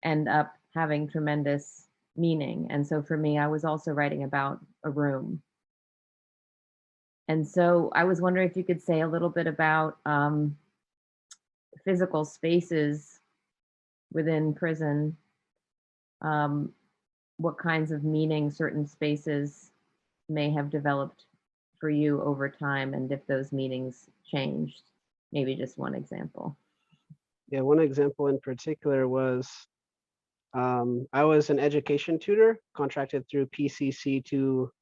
end up having tremendous meaning. And so for me, I was also writing about a room. And so I was wondering if you could say a little bit about physical spaces within prison, what kinds of meaning certain spaces may have developed for you over time, and if those meanings changed. Maybe just one example. Yeah, one example in particular was I was an education tutor contracted through PCC to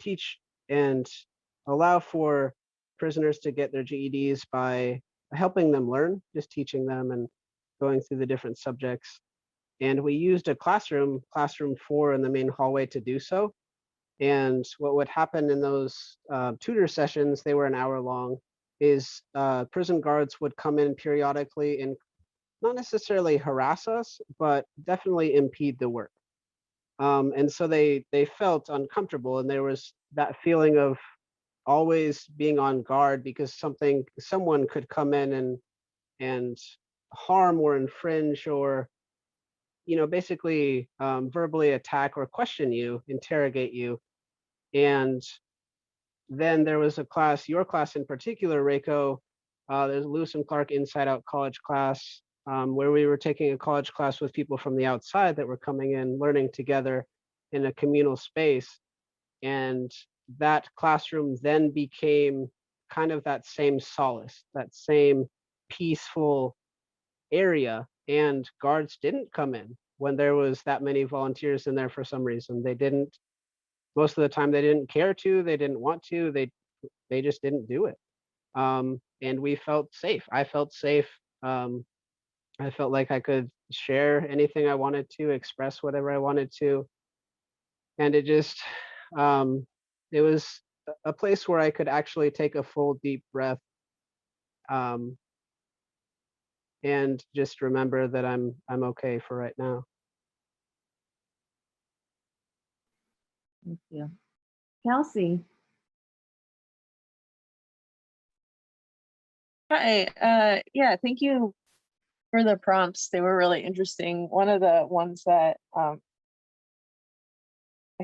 teach and allow for prisoners to get their GEDs by helping them learn, just teaching them and going through the different subjects. And we used a classroom 4 in the main hallway to do so. And what would happen in those tutor sessions, they were an hour long, is prison guards would come in periodically and not necessarily harass us, but definitely impede the work. And so they felt uncomfortable, and there was that feeling of always being on guard because someone could come in and harm or infringe or basically verbally attack or question you, interrogate you. And then there was a class, your class in particular, Reiko, there's Lewis and Clark Inside Out College class, where we were taking a college class with people from the outside that were coming in, learning together in a communal space. And that classroom then became kind of that same solace, that same peaceful area. And guards didn't come in when there was that many volunteers in there for some reason. They didn't, most of the time they didn't care to, they didn't want to, they just didn't do it. And we felt safe. I felt safe. I felt like I could share anything I wanted to, express whatever I wanted to. And um, it was a place where I could actually take a full deep breath, and just remember that I'm okay for right now. Thank you. Kelsey. Hi, yeah, thank you for the prompts. They were really interesting. One of the ones that I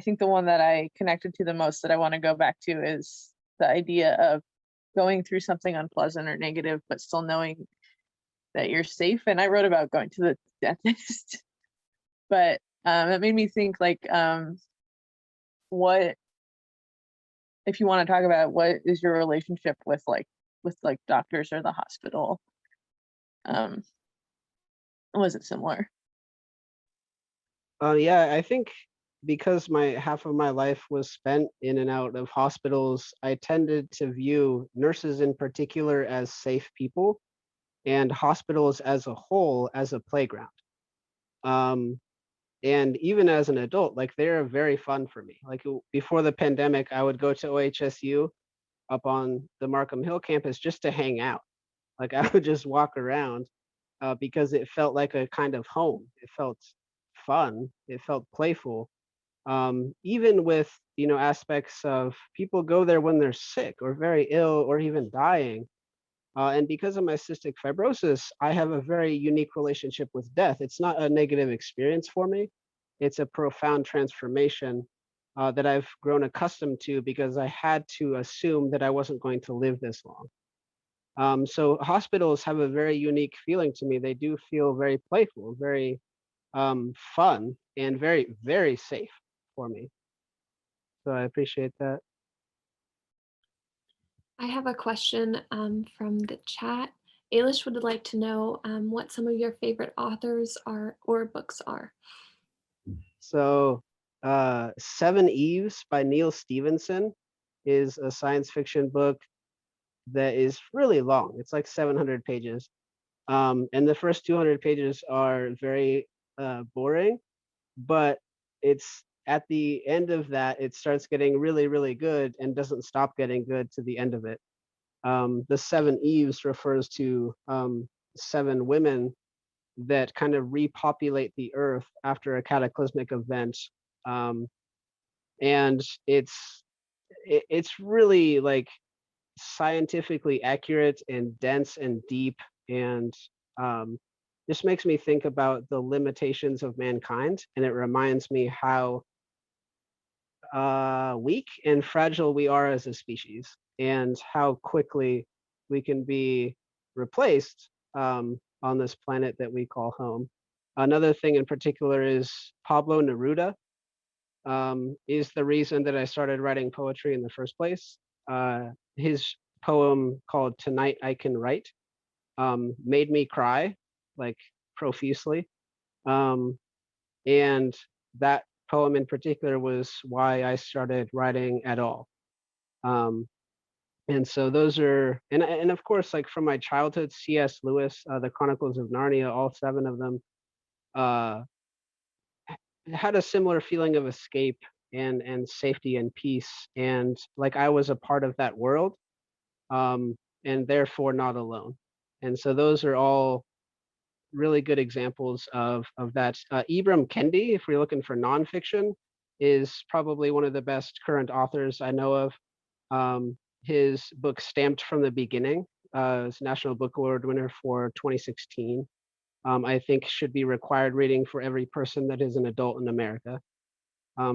think the one that I connected to the most that I want to go back to is the idea of going through something unpleasant or negative, but still knowing that you're safe. And I wrote about going to the dentist, but it made me think like, what, if you want to talk about what is your relationship with doctors or the hospital? Was it similar? Yeah, I think because half of my life was spent in and out of hospitals, I tended to view nurses in particular as safe people and hospitals as a whole as a playground. And even as an adult, like they're very fun for me. Like before the pandemic, I would go to OHSU up on the Markham Hill campus just to hang out. Like I would just walk around because it felt like a kind of home. It felt fun. It felt playful. Even with aspects of people go there when they're sick or very ill or even dying. And because of my cystic fibrosis, I have a very unique relationship with death. It's not a negative experience for me. It's a profound transformation that I've grown accustomed to because I had to assume that I wasn't going to live this long. So hospitals have a very unique feeling to me. They do feel very playful, very fun, and very, very safe for me. So I appreciate that. I have a question from the chat. Ailish would like to know what some of your favorite authors are or books are. So Seven Eves by Neil Stevenson is a science fiction book that is really long. It's like 700 pages. And the first 200 pages are very boring. but it's at the end of that, it starts getting really, really good and doesn't stop getting good to the end of it. The 7 Eves refers to 7 women that kind of repopulate the earth after a cataclysmic event. Um, and it's really like scientifically accurate and dense and deep, and this makes me think about the limitations of mankind, and it reminds me how weak and fragile we are as a species, and how quickly we can be replaced on this planet that we call home. Another thing in particular is Pablo Neruda is the reason that I started writing poetry in the first place. His poem called "Tonight I Can Write" made me cry like profusely, and that poem in particular was why I started writing at all. Um, and so those are, and of course, like from my childhood, C.S. Lewis, the Chronicles of Narnia, all 7 of them, uh, had a similar feeling of escape and safety and peace, and like I was a part of that world, and therefore not alone. And so those are all really good examples of that. Ibrahim Kennedy, if we're looking for nonfiction, is probably one of the best current authors I know of. His book Stamped from the Beginning is National Book Award winner for 2016. I think should be required reading for every person that is an adult in America.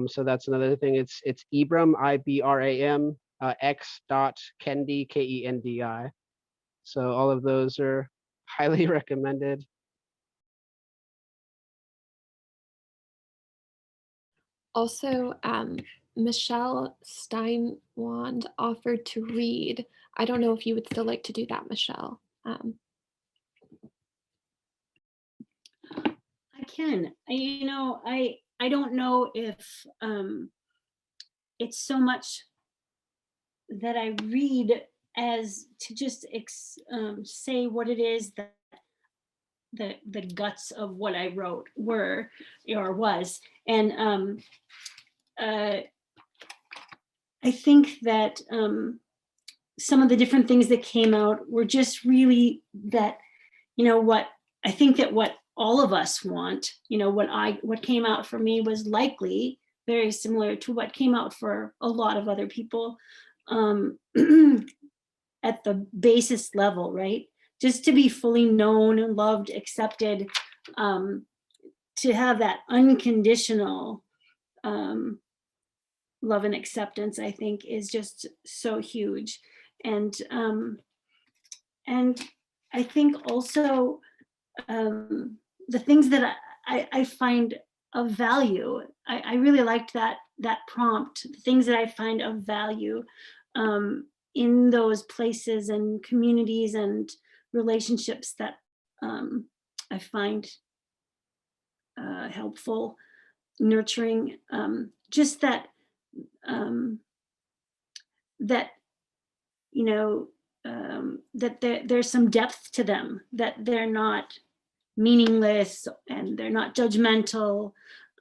So that's another thing. It's Ibram, Ibram, X dot Kendi, Kendi. So all of those are highly recommended. Also, Michelle Steinwand offered to read. I don't know if you would still like to do that, Michelle. I can. I don't know if it's so much that I read as to just say what it is that the guts of what I wrote were or was. And I think that some of the different things that came out were just really that, what I think that what all of us want, what came out for me was likely very similar to what came out for a lot of other people at the basis level, right? Just to be fully known, loved, accepted, to have that unconditional love and acceptance, I think is just so huge. And I think also the things that I find of value, I really liked that prompt, the things that I find of value in those places and communities and relationships that I find helpful, nurturing, just that that that there's some depth to them, that they're not meaningless and they're not judgmental,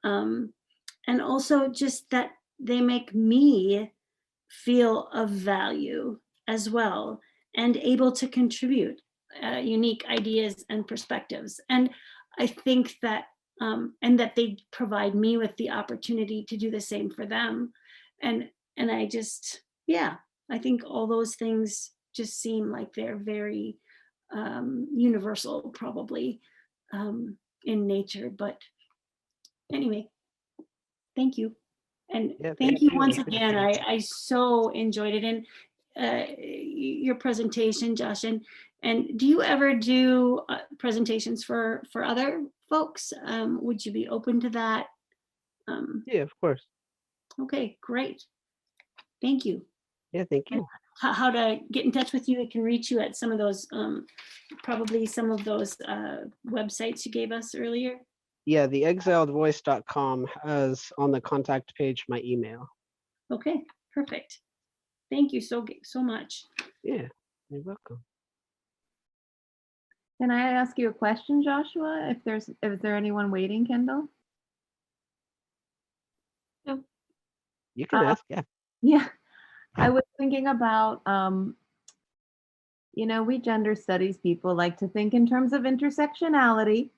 and also just that they make me feel of value as well and able to contribute unique ideas and perspectives. And I think that and that they provide me with the opportunity to do the same for them. And I just, yeah, I think all those things just seem like they're very universal, probably, in nature. But anyway, thank you. And Yeah, thank you once again. I so enjoyed it. And your presentation, Josh. And do you ever do presentations for other folks? Would you be open to that? Yeah, of course. Okay, great. Thank you. Yeah, thank you. How to get in touch with you? I can reach you at some of those, probably some of those websites you gave us earlier. Yeah, the exiledvoice.com has on the contact page my email. Okay, perfect. Thank you so much. Yeah, you're welcome. Can I ask you a question, Joshua? Is there anyone waiting, Kendall? You can ask, yeah. Yeah, I was thinking about, we gender studies people like to think in terms of intersectionality.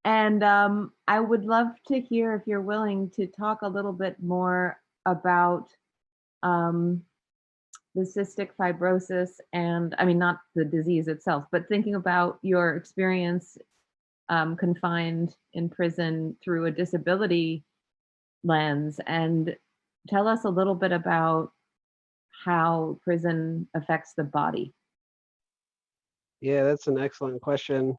And I would love to hear if you're willing to talk a little bit more about um, the cystic fibrosis and, I mean, not the disease itself, but thinking about your experience confined in prison through a disability lens, and tell us a little bit about how prison affects the body. Yeah, that's an excellent question.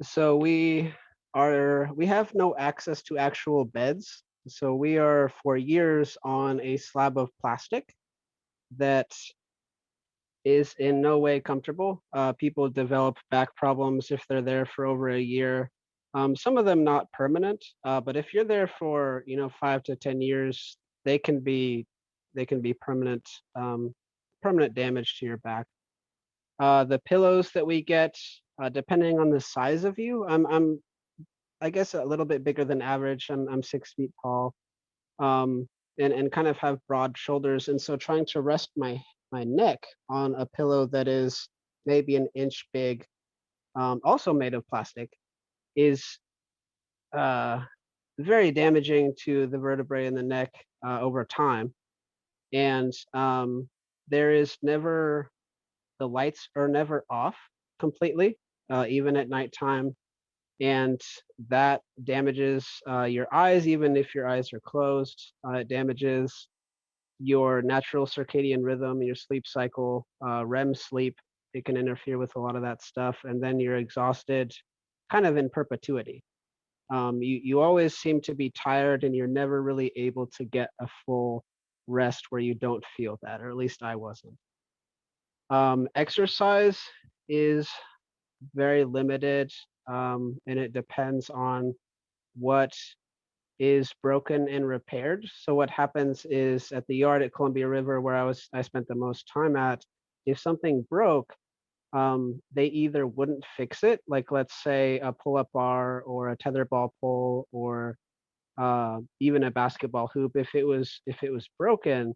So we have no access to actual beds. So we are for years on a slab of plastic that is in no way comfortable. People develop back problems if they're there for over a year. Some of them not permanent, but if you're there for 5 to 10 years, they can be permanent permanent damage to your back. The pillows that we get, depending on the size of you, I guess a little bit bigger than average. I'm 6 feet tall, and kind of have broad shoulders, and so trying to rest my neck on a pillow that is maybe an inch big, also made of plastic, is uh, very damaging to the vertebrae in the neck over time. And there is never the lights are never off completely, even at nighttime, and that damages your eyes, even if your eyes are closed. It damages your natural circadian rhythm, your sleep cycle, REM sleep. It can interfere with a lot of that stuff, and then you're exhausted, kind of in perpetuity. You always seem to be tired, and you're never really able to get a full rest where you don't feel that, or at least I wasn't. Exercise is very limited, and it depends on what is broken and repaired. So what happens is at the yard at Columbia River, where I spent the most time at, if something broke, they either wouldn't fix it, like let's say a pull-up bar or a tetherball pole, or even a basketball hoop. If it was broken,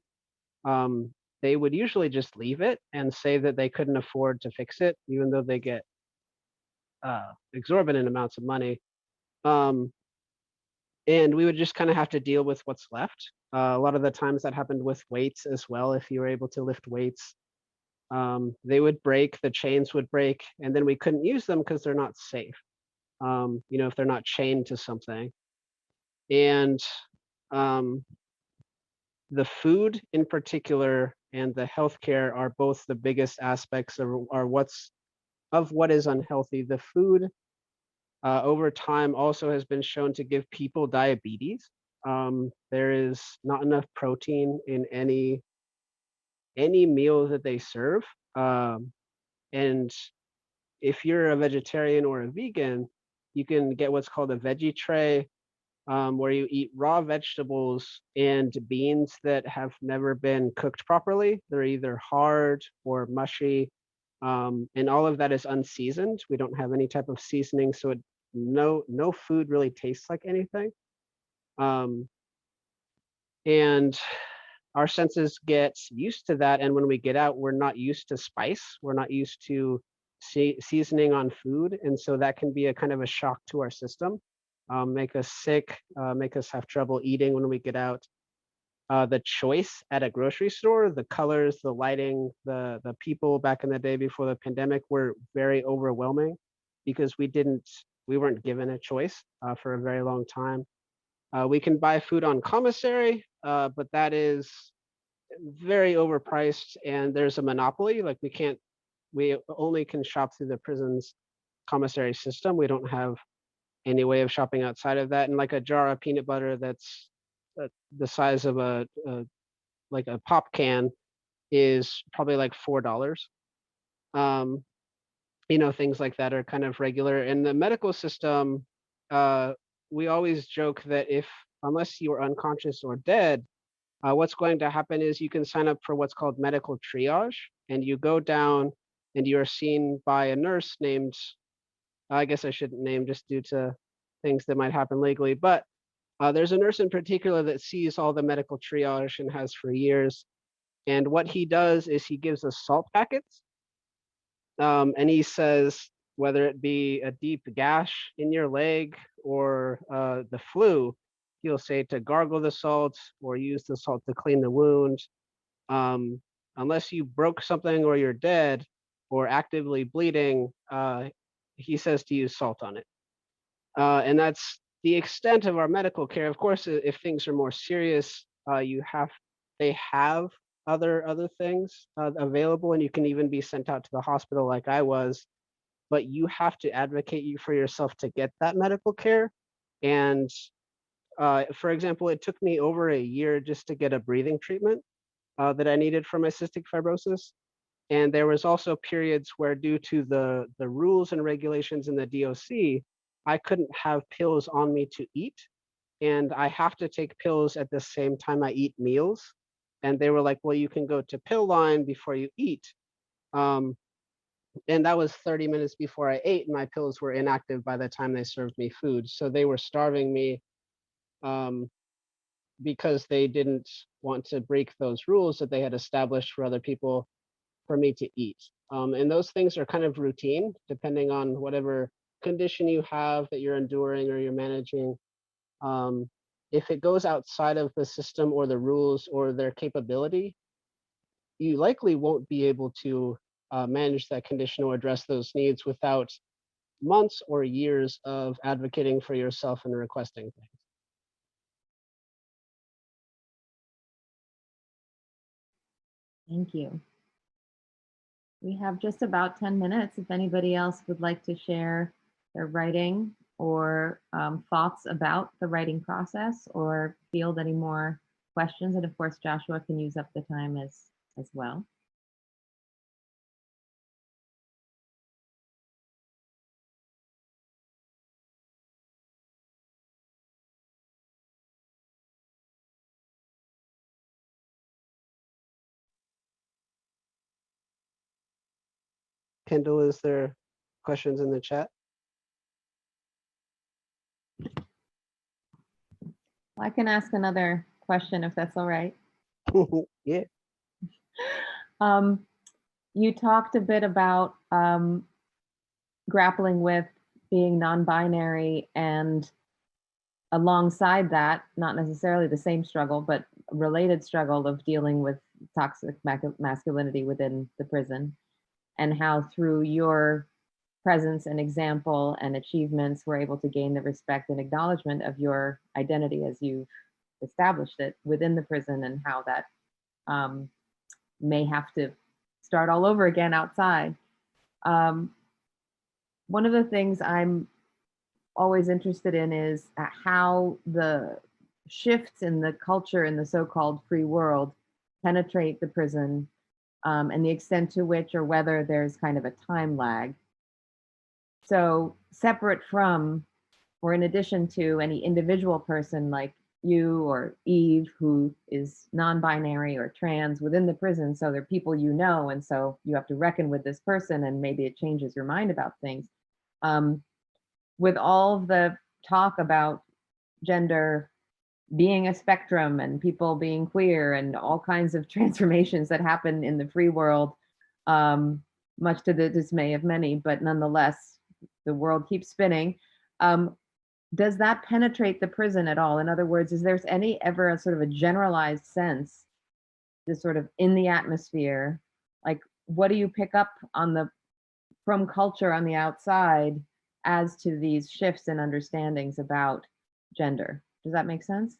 they would usually just leave it and say that they couldn't afford to fix it, even though they get exorbitant amounts of money. Um, and we would just kind of have to deal with what's left. A lot of the times that happened with weights as well. If you were able to lift weights, they would break, the chains would break, and then we couldn't use them because they're not safe. If they're not chained to something. And um, the food in particular and the healthcare are both the biggest aspects of what is unhealthy. The food over time also has been shown to give people diabetes. There is not enough protein in any meal that they serve. And if you're a vegetarian or a vegan, you can get what's called a veggie tray, where you eat raw vegetables and beans that have never been cooked properly. They're either hard or mushy, and all of that is unseasoned. We don't have any type of seasoning, so no food really tastes like anything. Um, and our senses get used to that, and when we get out, we're not used to spice. We're not used to seasoning on food, and so that can be a kind of a shock to our system, make us sick, make us have trouble eating when we get out. The choice at a grocery store, the colors, the lighting, the people back in the day before the pandemic were very overwhelming because we weren't given a choice for a very long time. We can buy food on commissary, but that is very overpriced, and there's a monopoly. Like we only can shop through the prison's commissary system. We don't have any way of shopping outside of that. And like a jar of peanut butter that's the size of like a pop can is probably like $4. Um, things like that are kind of regular. In the medical system, we always joke that unless you are unconscious or dead, what's going to happen is you can sign up for what's called medical triage, and you go down and you are seen by a nurse named, I guess I shouldn't name just due to things that might happen legally, but There's a nurse in particular that sees all the medical triage and has for years. And what he does is he gives us salt packets. And he says, whether it be a deep gash in your leg or the flu, he'll say to gargle the salt or use the salt to clean the wound. Um, Unless you broke something or you're dead or actively bleeding, he says to use salt on it. And that's the extent of our medical care. Of course, if things are more serious, they have other things available, and you can even be sent out to the hospital like I was. But you have to advocate you for yourself to get that medical care. And for example, it took me over a year just to get a breathing treatment that I needed for my cystic fibrosis. And there was also periods where, due to the rules and regulations in the DOC, I couldn't have pills on me to eat, and I have to take pills at the same time I eat meals. And they were like, "Well, you can go to pill line before you eat." Um, and that was 30 minutes before I ate, and my pills were inactive by the time they served me food. So they were starving me um, because they didn't want to break those rules that they had established for other people for me to eat. And those things are kind of routine, depending on whatever condition you have that you're enduring or you're managing. Um, if it goes outside of the system or the rules or their capability, you likely won't be able to manage that condition or address those needs without months or years of advocating for yourself and requesting things. Thank you. We have just about 10 minutes. If anybody else would like to share their writing or thoughts about the writing process or field any more questions. And of course, Joshua can use up the time as well. Kendall, is there questions in the chat? I can ask another question if that's all right. Yeah. You talked a bit about grappling with being non-binary, and alongside that, not necessarily the same struggle, but related struggle of dealing with toxic masculinity within the prison, and how through your presence and example and achievements were able to gain the respect and acknowledgement of your identity as you've established it within the prison, and how that may have to start all over again outside. One of the things I'm always interested in is how the shifts in the culture in the so-called free world penetrate the prison, and the extent to which or whether there's kind of a time lag. So separate from, or in addition to, any individual person like you or Eve who is non-binary or trans within the prison, so they're people you know, and so you have to reckon with this person, and maybe it changes your mind about things. With all of the talk about gender being a spectrum and people being queer and all kinds of transformations that happen in the free world, much to the dismay of many, but nonetheless, the world keeps spinning. Does that penetrate the prison at all? In other words, is there any ever a sort of a generalized sense, this sort of in the atmosphere, like what do you pick up on from culture on the outside as to these shifts in understandings about gender? Does that make sense?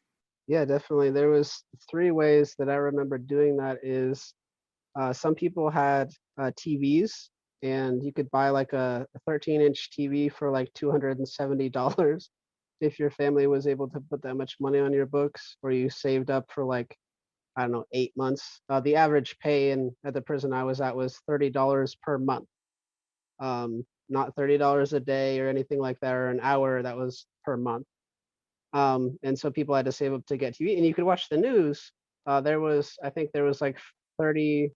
Yeah, definitely. There was 3 ways that I remember doing that. Is some people had TVs, and you could buy like a 13-inch TV for like $270 if your family was able to put that much money on your books, or you saved up for like, I don't know, 8 months. The average pay at the prison I was at was $30 per month. Not $30 a day or anything like that, or an hour. That was per month. And so people had to save up to get TV, and you could watch the news. I think there was like 30,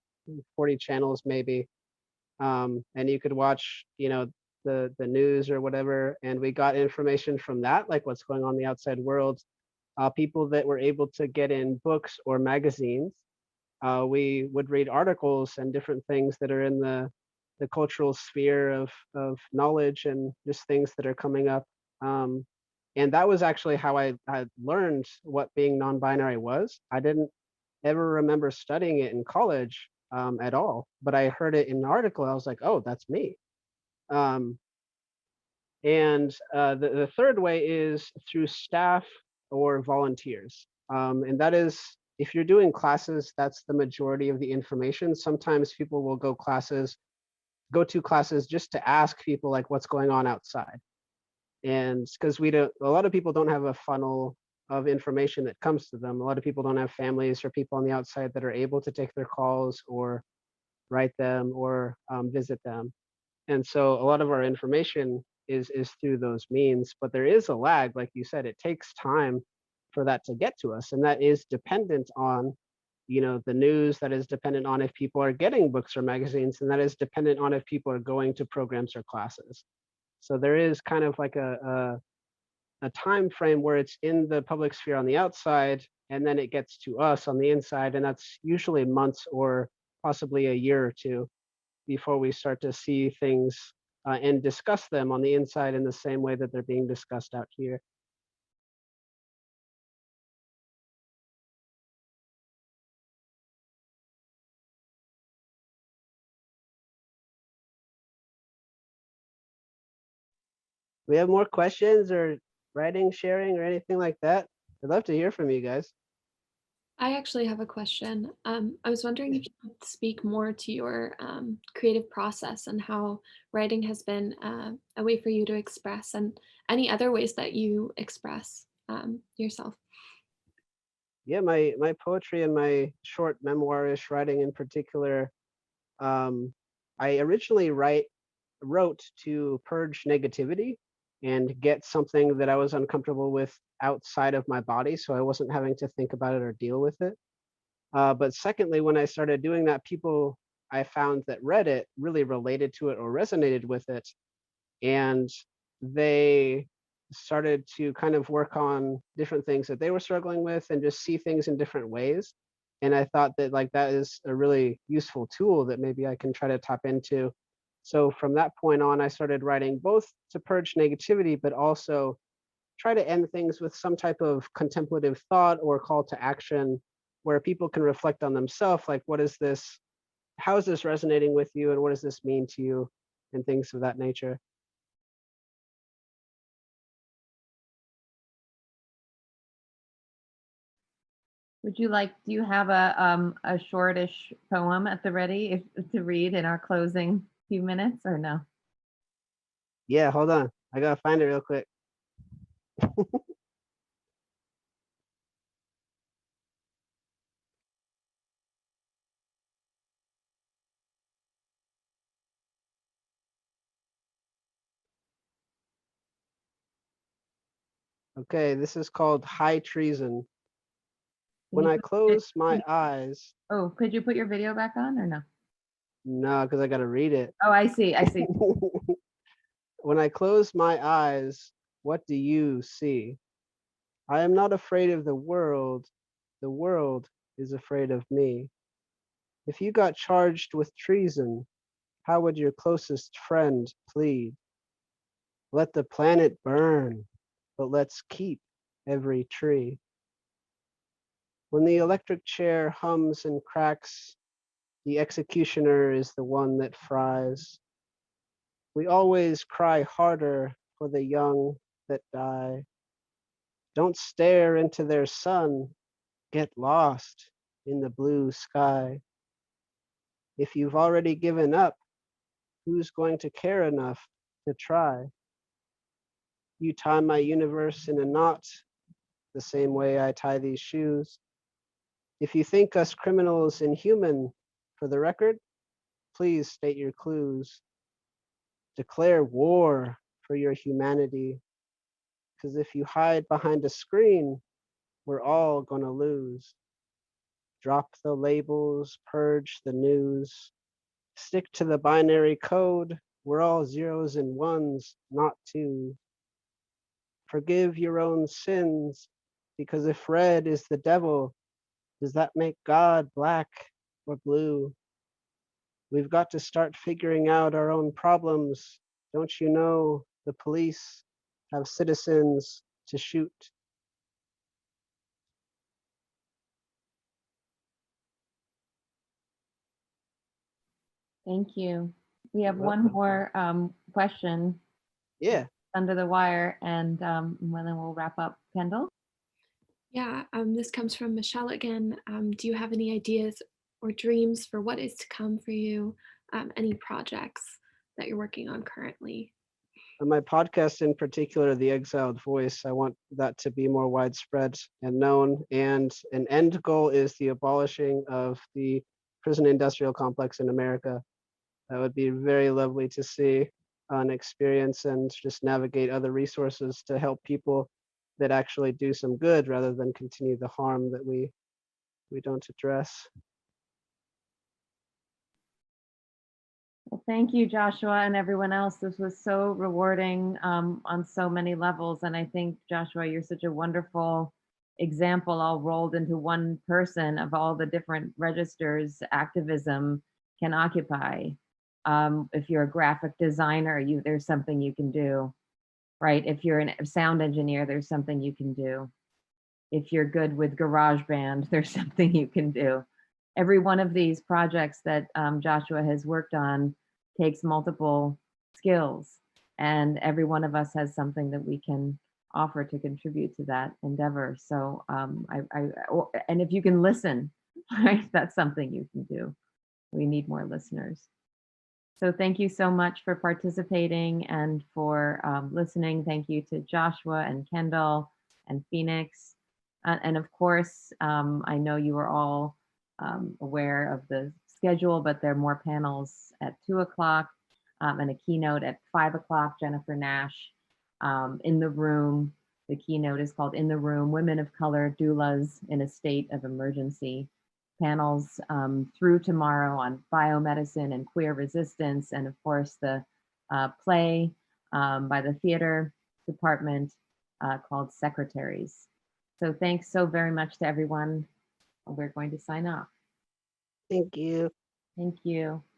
40 channels maybe. And you could watch, the news or whatever, and we got information from that, like what's going on in the outside world. people that were able to get in books or magazines. We would read articles and different things that are in the cultural sphere of knowledge and just things that are coming up. And that was actually how I learned what being non-binary was. I didn't ever remember studying it in college at all, but I heard it in an article. I was like, oh, that's me. Um, and the third way is through staff or volunteers. And that is, if you're doing classes, that's the majority of the information. Sometimes people will go to classes just to ask people like what's going on outside. And because a lot of people don't have a funnel of information that comes to them. A lot of people don't have families or people on the outside that are able to take their calls or write them or visit them. And so a lot of our information is through those means, but there is a lag, like you said. It takes time for that to get to us, and that is dependent on, the news, that is dependent on if people are getting books or magazines, and that is dependent on if people are going to programs or classes. So there is kind of like a time frame where it's in the public sphere on the outside, and then it gets to us on the inside, and that's usually months or possibly a year or two before we start to see things and discuss them on the inside in the same way that they're being discussed out here. We have more questions or writing, sharing, or anything like that? I'd love to hear from you guys. I actually have a question. I was wondering if you could speak more to your creative process and how writing has been a way for you to express, and any other ways that you express yourself. Yeah, my poetry and my short memoirish writing in particular, I originally wrote to purge negativity and get something that I was uncomfortable with outside of my body, so I wasn't having to think about it or deal with it. But secondly, when I started doing that, people I found that read it really related to it or resonated with it, and they started to kind of work on different things that they were struggling with and just see things in different ways. And I thought that like that is a really useful tool that maybe I can try to tap into. So from that point on, I started writing both to purge negativity, but also try to end things with some type of contemplative thought or call to action where people can reflect on themselves, like what is this, how is this resonating with you, and what does this mean to you, and things of that nature. Would you like, do you have a shortish poem at the ready to read in our closing few minutes, or no? Yeah, hold on. I gotta find it real quick. Okay, this is called High Treason. When I close my eyes, Oh, could you put your video back on or no? no, because I gotta read it. Oh, I see, I see. When I close my eyes, what do you see? I am not afraid of the world is afraid of me. If you got charged with treason, how would your closest friend plead? Let the planet burn, but let's keep every tree. When the electric chair hums and cracks, the executioner is the one that fries. We always cry harder for the young that die. Don't stare into their sun, get lost in the blue sky. If you've already given up, who's going to care enough to try? You tie my universe in a knot the same way I tie these shoes. If you think us criminals inhuman, for the record, please state your clues. Declare war for your humanity, because if you hide behind a screen, we're all gonna lose. Drop the labels, purge the news, stick to the binary code. We're all zeros and ones, not twos. Forgive your own sins, Because if red is the devil, does that make God black or blue? We've got to start figuring out our own problems. Don't you know the police have citizens to shoot? Thank you. We have You're one welcome. more question Yeah. under the wire, and then we'll wrap up. Kendall? Yeah, this comes from Michelle again. Do you have any ideas or dreams for what is to come for you? Any projects that you're working on currently? My podcast in particular, The Exiled Voice, I want that to be more widespread and known. And an end goal is the abolishing of the prison industrial complex in America. That would be very lovely to see and experience, and just navigate other resources to help people that actually do some good rather than continue the harm that we don't address. Well, thank you, Joshua, and everyone else. This was so rewarding on so many levels. And I think, Joshua, you're such a wonderful example, all rolled into one person, of all the different registers activism can occupy. If you're a graphic designer, there's something you can do, right? If you're a sound engineer, there's something you can do. If you're good with GarageBand, there's something you can do. Every one of these projects that Joshua has worked on takes multiple skills, and every one of us has something that we can offer to contribute to that endeavor. So and if you can listen, right, that's something you can do. We need more listeners. So thank you so much for participating and for listening. Thank you to Joshua and Kendall and Phoenix. And of course, I know you are all aware of the schedule, but there are more panels at 2 o'clock and a keynote at 5 o'clock. Jennifer Nash in the room. The keynote is called In the Room, Women of Color Doulas in a State of Emergency. Panels through tomorrow on biomedicine and queer resistance, and of course the play by the theater department called Secretaries. So thanks so very much to everyone. We're going to sign off. Thank you. Thank you.